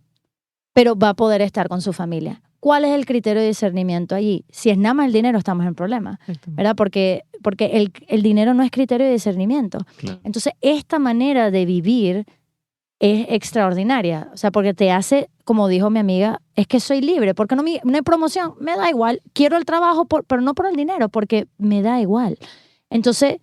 pero va a poder estar con su familia. ¿Cuál es el criterio de discernimiento allí? Si es nada más el dinero, estamos en problemas, ¿verdad? Porque el dinero no es criterio de discernimiento. Claro. Entonces, esta manera de vivir es extraordinaria. O sea, porque te hace, como dijo mi amiga, es que soy libre, porque no hay promoción, me da igual. Quiero el trabajo, pero no por el dinero, porque me da igual. Entonces,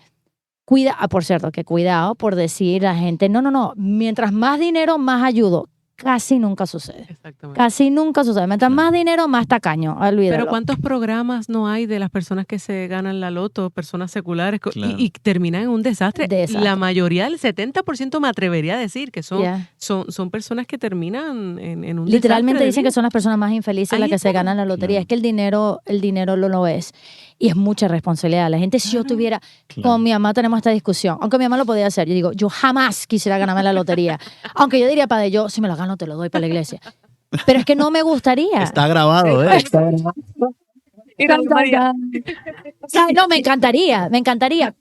por cierto, que cuidado por decir a la gente, no, mientras más dinero, más ayudo. Casi nunca sucede. Exactamente. Casi nunca sucede. Mientras más dinero, más tacaño. Olvídalo. Pero ¿cuántos programas no hay de las personas que se ganan la loto, personas seculares, Claro. y terminan en un desastre? Desastre. La mayoría, el 70% me atrevería a decir que son, Yeah. son personas que terminan en un Literalmente desastre de dicen que vida. son las personas más infelices Ahí las que se está. ganan la lotería. Claro. Es que el dinero lo es. Y es mucha responsabilidad. La gente, si yo Claro. tuviera, Claro. con mi mamá tenemos esta discusión, aunque mi mamá lo podía hacer. Yo digo, yo jamás quisiera ganarme la lotería. Aunque yo diría, padre, yo si me lo gano te lo doy para la iglesia. Pero es que no me gustaría. Está grabado, ¿eh? Está grabado. O sea, no, me encantaría,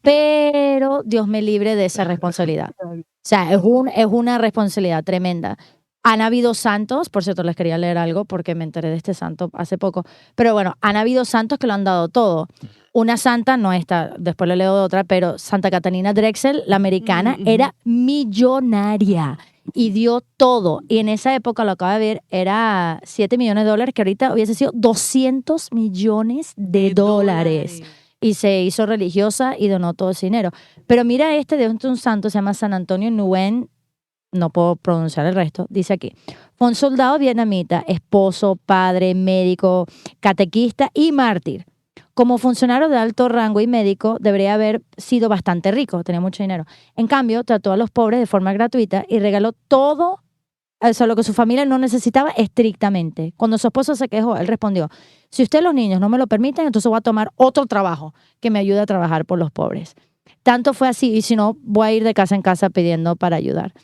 pero Dios me libre de esa responsabilidad. O sea, es una responsabilidad tremenda. Han habido santos, por cierto, les quería leer algo porque me enteré de este santo hace poco, pero bueno, han habido santos que lo han dado todo. Una santa, no esta, después le leo de otra, pero Santa Catalina Drexel, la americana, era millonaria y dio todo. Y en esa época, lo acabo de ver, era $7 millones, que ahorita hubiese sido 200 millones de dólares. Y se hizo religiosa y donó todo ese dinero. Pero mira de un santo, se llama San Antonio Nguyen, no puedo pronunciar el resto, dice aquí. Fue un soldado vietnamita, esposo, padre, médico, catequista y mártir. Como funcionario de alto rango y médico, debería haber sido bastante rico, tenía mucho dinero. En cambio, trató a los pobres de forma gratuita y regaló todo, o sea, lo que su familia no necesitaba estrictamente. Cuando su esposo se quejó, él respondió, si usted los niños no me lo permiten, entonces voy a tomar otro trabajo que me ayude a trabajar por los pobres. Tanto fue así, y si no, voy a ir de casa en casa pidiendo para ayudar.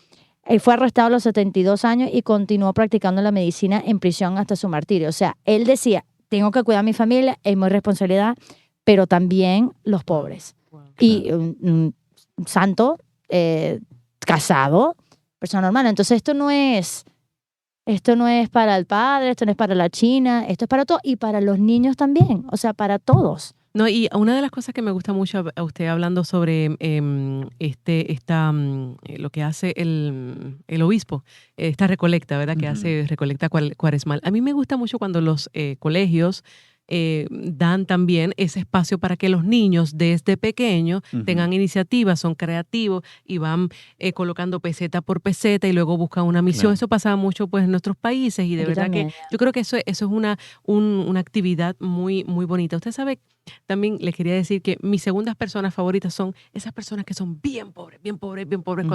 Él fue arrestado a los 72 años y continuó practicando la medicina en prisión hasta su martirio. O sea, él decía, tengo que cuidar a mi familia, es mi responsabilidad, pero también los pobres. Y un santo, casado, persona normal. Entonces esto no es para el padre, esto no es para la China, esto es para todo y para los niños también, o sea, para todos. No, y una de las cosas que me gusta mucho a usted hablando sobre lo que hace el obispo, esta recolecta, ¿verdad? Que hace recolecta cuaresmal. A mí me gusta mucho cuando los colegios dan también ese espacio para que los niños desde pequeños tengan iniciativas, son creativos y van colocando peseta por peseta y luego buscan una misión. Claro. Eso pasaba mucho pues en nuestros países y de Aquí verdad también. que yo creo que eso es una actividad muy, muy bonita. Usted sabe, también les quería decir que mis segundas personas favoritas son esas personas que son bien pobres, bien pobres, bien pobres,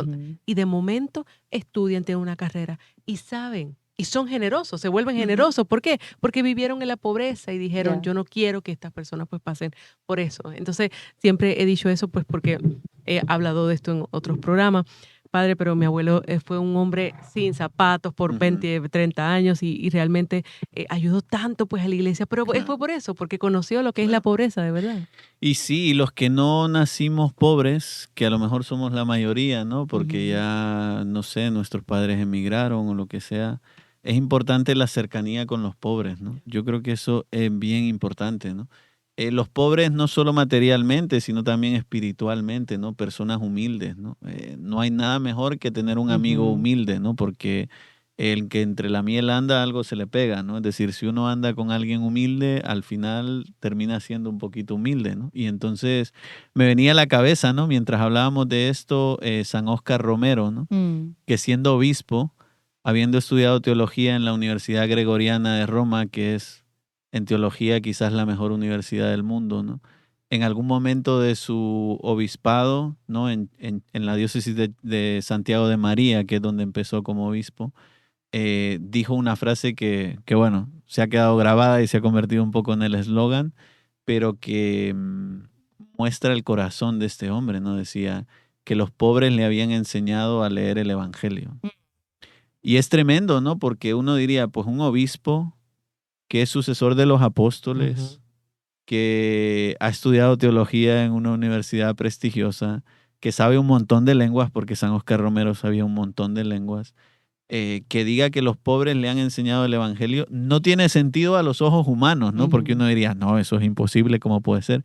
y de momento estudian, tienen una carrera y saben, y son generosos, se vuelven generosos. ¿Por qué? Porque vivieron en la pobreza y dijeron, yo no quiero que estas personas pues pasen por eso. Entonces, siempre he dicho eso pues porque he hablado de esto en otros programas. Padre, pero mi abuelo fue un hombre sin zapatos por 20, 30 años y realmente ayudó tanto pues a la iglesia, pero fue por eso, porque conoció lo que es la pobreza, de verdad. Y sí, y los que no nacimos pobres, que a lo mejor somos la mayoría, ¿no? Porque ya, no sé, nuestros padres emigraron o lo que sea, es importante la cercanía con los pobres, ¿no? Yo creo que eso es bien importante, ¿no? Los pobres no solo materialmente, sino también espiritualmente, ¿no? Personas humildes, ¿no? No hay nada mejor que tener un amigo humilde, ¿no? Porque el que entre la miel anda, algo se le pega, ¿no? Es decir, si uno anda con alguien humilde, al final termina siendo un poquito humilde, ¿no? Y entonces me venía a la cabeza, ¿no? Mientras hablábamos de esto, San Óscar Romero, ¿no? Que siendo obispo, habiendo estudiado teología en la Universidad Gregoriana de Roma, que es en teología quizás la mejor universidad del mundo, ¿no? En algún momento de su obispado, ¿no? En la diócesis de Santiago de María, que es donde empezó como obispo, dijo una frase que, bueno, se ha quedado grabada y se ha convertido un poco en el eslogan, pero que muestra el corazón de este hombre, ¿no? Decía que los pobres le habían enseñado a leer el Evangelio. Y es tremendo, ¿no? Porque uno diría, pues un obispo que es sucesor de los apóstoles, que ha estudiado teología en una universidad prestigiosa, que sabe un montón de lenguas, porque San Oscar Romero sabía un montón de lenguas, que diga que los pobres le han enseñado el evangelio, no tiene sentido a los ojos humanos, ¿no? Porque uno diría, no, eso es imposible, ¿cómo puede ser?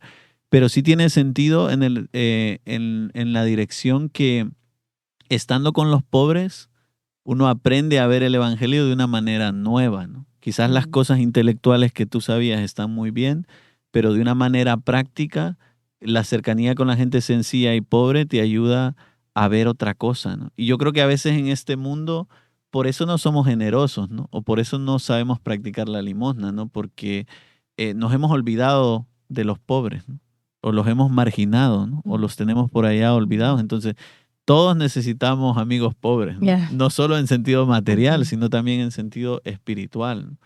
Pero sí tiene sentido en la dirección que, estando con los pobres, uno aprende a ver el evangelio de una manera nueva, ¿no? Quizás las cosas intelectuales que tú sabías están muy bien, pero de una manera práctica, la cercanía con la gente sencilla y pobre te ayuda a ver otra cosa, ¿no? Y yo creo que a veces en este mundo, por eso no somos generosos, ¿no? O por eso no sabemos practicar la limosna, ¿no? Porque nos hemos olvidado de los pobres, ¿no? O los hemos marginado, ¿no? O los tenemos por allá olvidados. Entonces, todos necesitamos amigos pobres, ¿no? Yeah. No solo en sentido material, sino también en sentido espiritual, ¿no?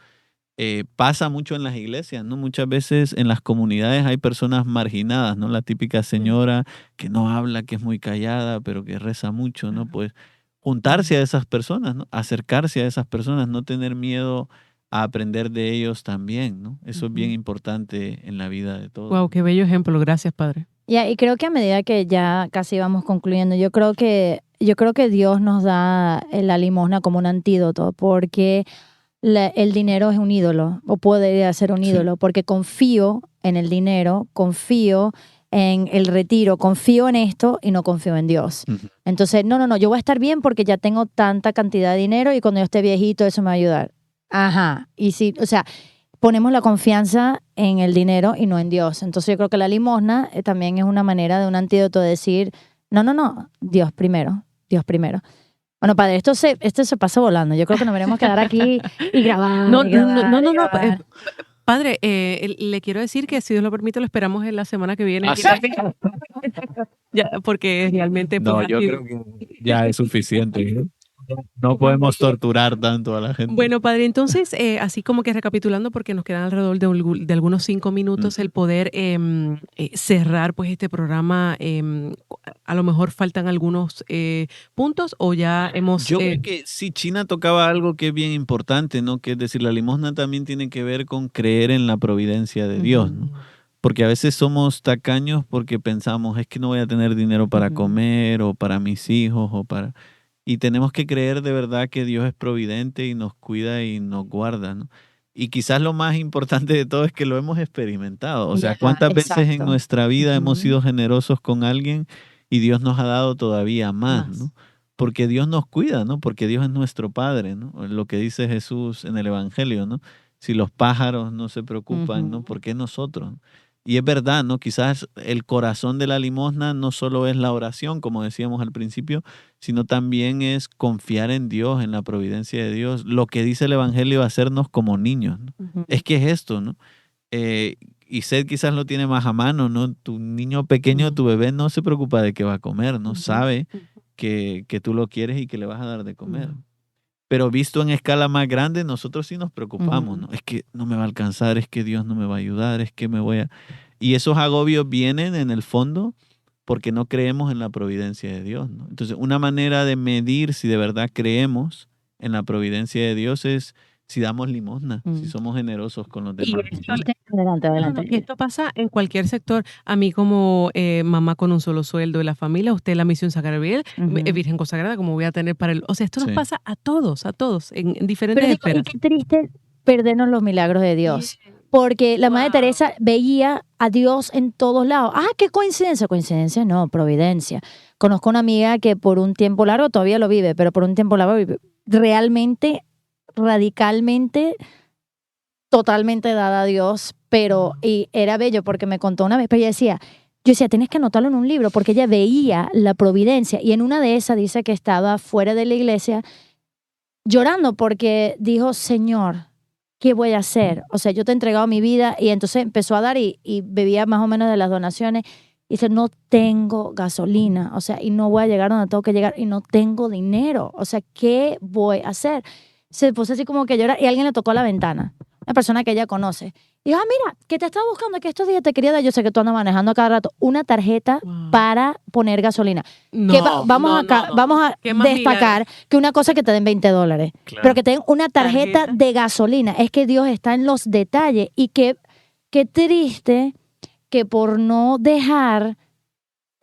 Pasa mucho en las iglesias, ¿no? Muchas veces en las comunidades hay personas marginadas, ¿no? La típica señora que no habla, que es muy callada, pero que reza mucho, ¿no? Pues juntarse a esas personas, ¿no? Acercarse a esas personas, no tener miedo a aprender de ellos también, ¿no? Eso es bien importante en la vida de todos. Wow, qué bello ejemplo. Gracias, Padre. Ya, y creo que a medida que ya casi vamos concluyendo, yo creo que Dios nos da la limosna como un antídoto, porque el dinero es un ídolo, o podría ser un Sí. ídolo, porque confío en el dinero, confío en el retiro, confío en esto y no confío en Dios. Ujú. Entonces, no, yo voy a estar bien porque ya tengo tanta cantidad de dinero y cuando yo esté viejito eso me va a ayudar. Ajá, y sí, o sea, ponemos la confianza en el dinero y no en Dios. Entonces yo creo que la limosna también es una manera de un antídoto de decir, no, Dios primero, Dios primero. Bueno, Padre, esto se pasa volando. Yo creo que nos veremos quedar aquí y grabar. No, y grabar, no, y no, no. grabar. Padre, le quiero decir que si Dios lo permite, lo esperamos en la semana que viene. ¿Ah, sí? Ya, porque realmente pues, No, ha yo sido- creo que ya es suficiente, ¿no? No podemos torturar tanto a la gente. Bueno, Padre, entonces, así como que recapitulando, porque nos quedan alrededor de algunos 5 minutos, el poder cerrar pues este programa, a lo mejor faltan algunos puntos o ya hemos... Yo creo que sí, China tocaba algo que es bien importante, ¿no? Que es decir, la limosna también tiene que ver con creer en la providencia de Dios, ¿no? Porque a veces somos tacaños porque pensamos, es que no voy a tener dinero para comer o para mis hijos o para... Y tenemos que creer de verdad que Dios es providente y nos cuida y nos guarda, ¿no? Y quizás lo más importante de todo es que lo hemos experimentado. O sea, Ya, ¿cuántas veces en exacto. nuestra vida hemos sido generosos con alguien y Dios nos ha dado todavía más, ¿no? Porque Dios nos cuida, ¿no? Porque Dios es nuestro Padre, ¿no? Lo que dice Jesús en el Evangelio, ¿no? Si los pájaros no se preocupan, ¿no? ¿Por qué nosotros? Y es verdad, ¿no? Quizás el corazón de la limosna no solo es la oración, como decíamos al principio, sino también es confiar en Dios, en la providencia de Dios. Lo que dice el Evangelio, hacernos como niños, ¿no? Es que es esto, ¿no? Y Seth quizás lo tiene más a mano, ¿no? Tu niño pequeño, tu bebé no se preocupa de qué va a comer, ¿no? Sabe que tú lo quieres y que le vas a dar de comer. Pero visto en escala más grande, nosotros sí nos preocupamos, ¿no? Es que no me va a alcanzar, es que Dios no me va a ayudar, es que me voy a... Y esos agobios vienen en el fondo porque no creemos en la providencia de Dios, ¿no? Entonces, una manera de medir si de verdad creemos en la providencia de Dios es si damos limosna, si somos generosos con los Y demás. Adelante. y esto pasa en cualquier sector. A mí como mamá con un solo sueldo de la familia, usted la misión San Gabriel, Virgen Consagrada, como voy a tener para el... O sea, esto nos Sí. pasa a todos, en diferentes Pero digo, y esferas. qué triste perdernos los milagros de Dios. Porque la Madre Teresa veía a Dios en todos lados. Ah, qué coincidencia. Coincidencia no, providencia. Conozco una amiga que por un tiempo largo, todavía lo vive, pero por un tiempo largo vive realmente, radicalmente, totalmente dada a Dios. Pero, y era bello porque me contó una vez, pero ella decía, yo decía, tienes que anotarlo en un libro, porque ella veía la providencia. Y en una de esas dice que estaba fuera de la iglesia llorando porque dijo, Señor, ¿qué voy a hacer? O sea, yo te he entregado mi vida, y entonces empezó a dar y bebía más o menos de las donaciones. Y dice, no tengo gasolina, o sea, y no voy a llegar donde tengo que llegar y no tengo dinero. O sea, ¿qué voy a hacer? Se puso así como que llora y alguien le tocó la ventana, una persona que ella conoce. Y dijo, mira, que te estaba buscando, que estos días te quería dar, yo sé que tú andas manejando a cada rato, una tarjeta para poner gasolina. Que vamos a ¿Qué más destacar que una cosa es que te den $20, pero que te den una tarjeta de gasolina. Es que Dios está en los detalles y que qué triste que por no dejar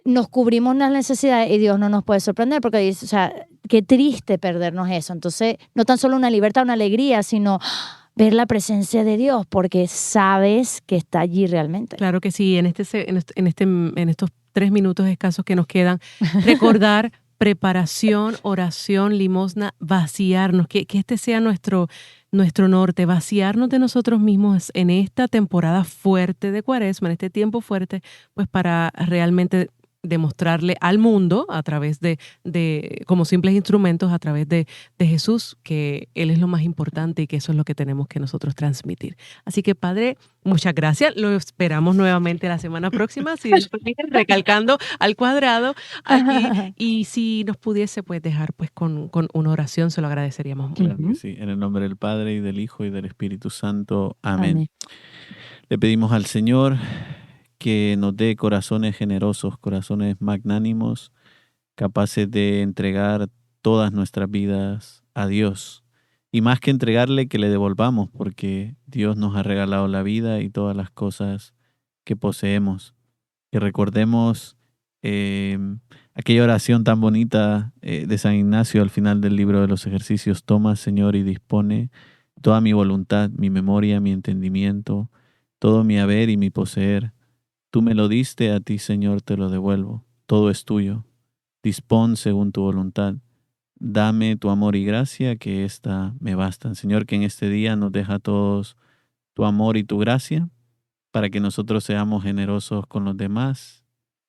nos cubrimos las necesidades y Dios no nos puede sorprender porque dice, o sea, qué triste perdernos eso. Entonces, no tan solo una libertad, una alegría, sino ver la presencia de Dios porque sabes que está allí realmente. Claro que sí, en estos 3 minutos escasos que nos quedan, recordar preparación, oración, limosna, vaciarnos, que este sea nuestro norte, vaciarnos de nosotros mismos en esta temporada fuerte de Cuaresma, en este tiempo fuerte, pues para realmente demostrarle al mundo a través de como simples instrumentos, a través de Jesús, que Él es lo más importante y que eso es lo que tenemos que nosotros transmitir. Así que, Padre, muchas gracias. Lo esperamos nuevamente la semana próxima, si Dios permite, recalcando al cuadrado aquí. Y si nos pudiese pues dejar pues con una oración, se lo agradeceríamos mucho. Claro que sí. En el nombre del Padre, y del Hijo, y del Espíritu Santo. Amén. Amén. Le pedimos al Señor que nos dé corazones generosos, corazones magnánimos, capaces de entregar todas nuestras vidas a Dios. Y más que entregarle, que le devolvamos, porque Dios nos ha regalado la vida y todas las cosas que poseemos. Que recordemos aquella oración tan bonita de San Ignacio al final del libro de los ejercicios. Toma, Señor, y dispone toda mi voluntad, mi memoria, mi entendimiento, todo mi haber y mi poseer. Tú me lo diste, a ti, Señor, te lo devuelvo. Todo es tuyo. Dispón según tu voluntad. Dame tu amor y gracia, que ésta me bastan. Señor, que en este día nos deja a todos tu amor y tu gracia, para que nosotros seamos generosos con los demás,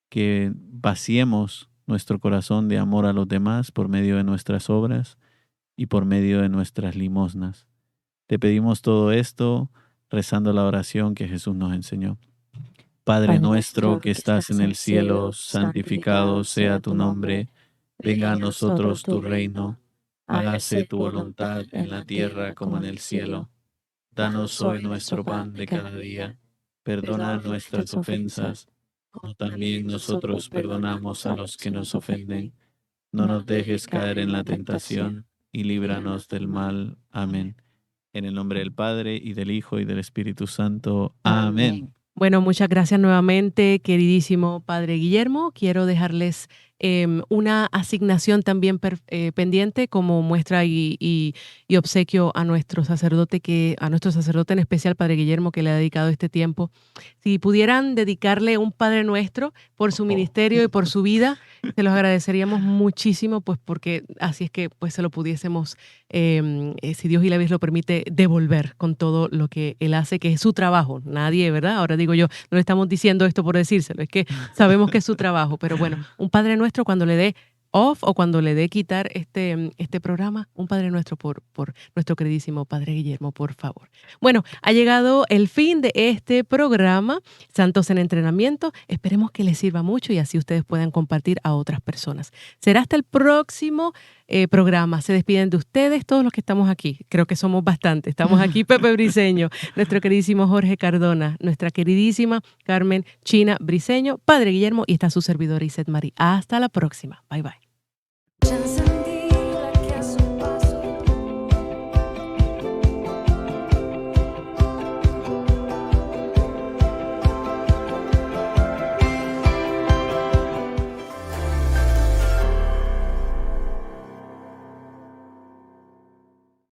que vaciemos nuestro corazón de amor a los demás por medio de nuestras obras y por medio de nuestras limosnas. Te pedimos todo esto rezando la oración que Jesús nos enseñó. Padre nuestro que estás en el cielo, santificado sea tu nombre. Venga a nosotros tu reino. Hágase tu voluntad en la tierra como en el cielo. Danos hoy nuestro pan de cada día. Perdona nuestras ofensas, como también nosotros perdonamos a los que nos ofenden. No nos dejes caer en la tentación y líbranos del mal. Amén. En el nombre del Padre, y del Hijo, y del Espíritu Santo. Amén. Bueno, muchas gracias nuevamente, queridísimo Padre Guillermo. Quiero dejarles una asignación también pendiente como muestra y obsequio a nuestro sacerdote en especial, Padre Guillermo, que le ha dedicado este tiempo. Si pudieran dedicarle un Padre Nuestro por su ministerio y por su vida, se los agradeceríamos muchísimo, pues porque así es que pues se lo pudiésemos, si Dios y la Virgen lo permite, devolver con todo lo que Él hace, que es su trabajo. Nadie, ¿verdad? Ahora digo yo, no le estamos diciendo esto por decírselo, es que sabemos que es su trabajo, pero bueno, un Padre Nuestro cuando le dé off o cuando le dé quitar este programa, un Padre Nuestro por nuestro queridísimo Padre Guillermo, por favor. Bueno, ha llegado el fin de este programa, Santos en Entrenamiento. Esperemos que les sirva mucho y así ustedes puedan compartir a otras personas. Será hasta el próximo programa. Se despiden de ustedes todos los que estamos aquí. Creo que somos bastantes. Estamos aquí Pepe Briceño, nuestro queridísimo Jorge Cardona, nuestra queridísima Carmen China Briceño, Padre Guillermo y está su servidora Iset Marí. Hasta la próxima. Bye, bye.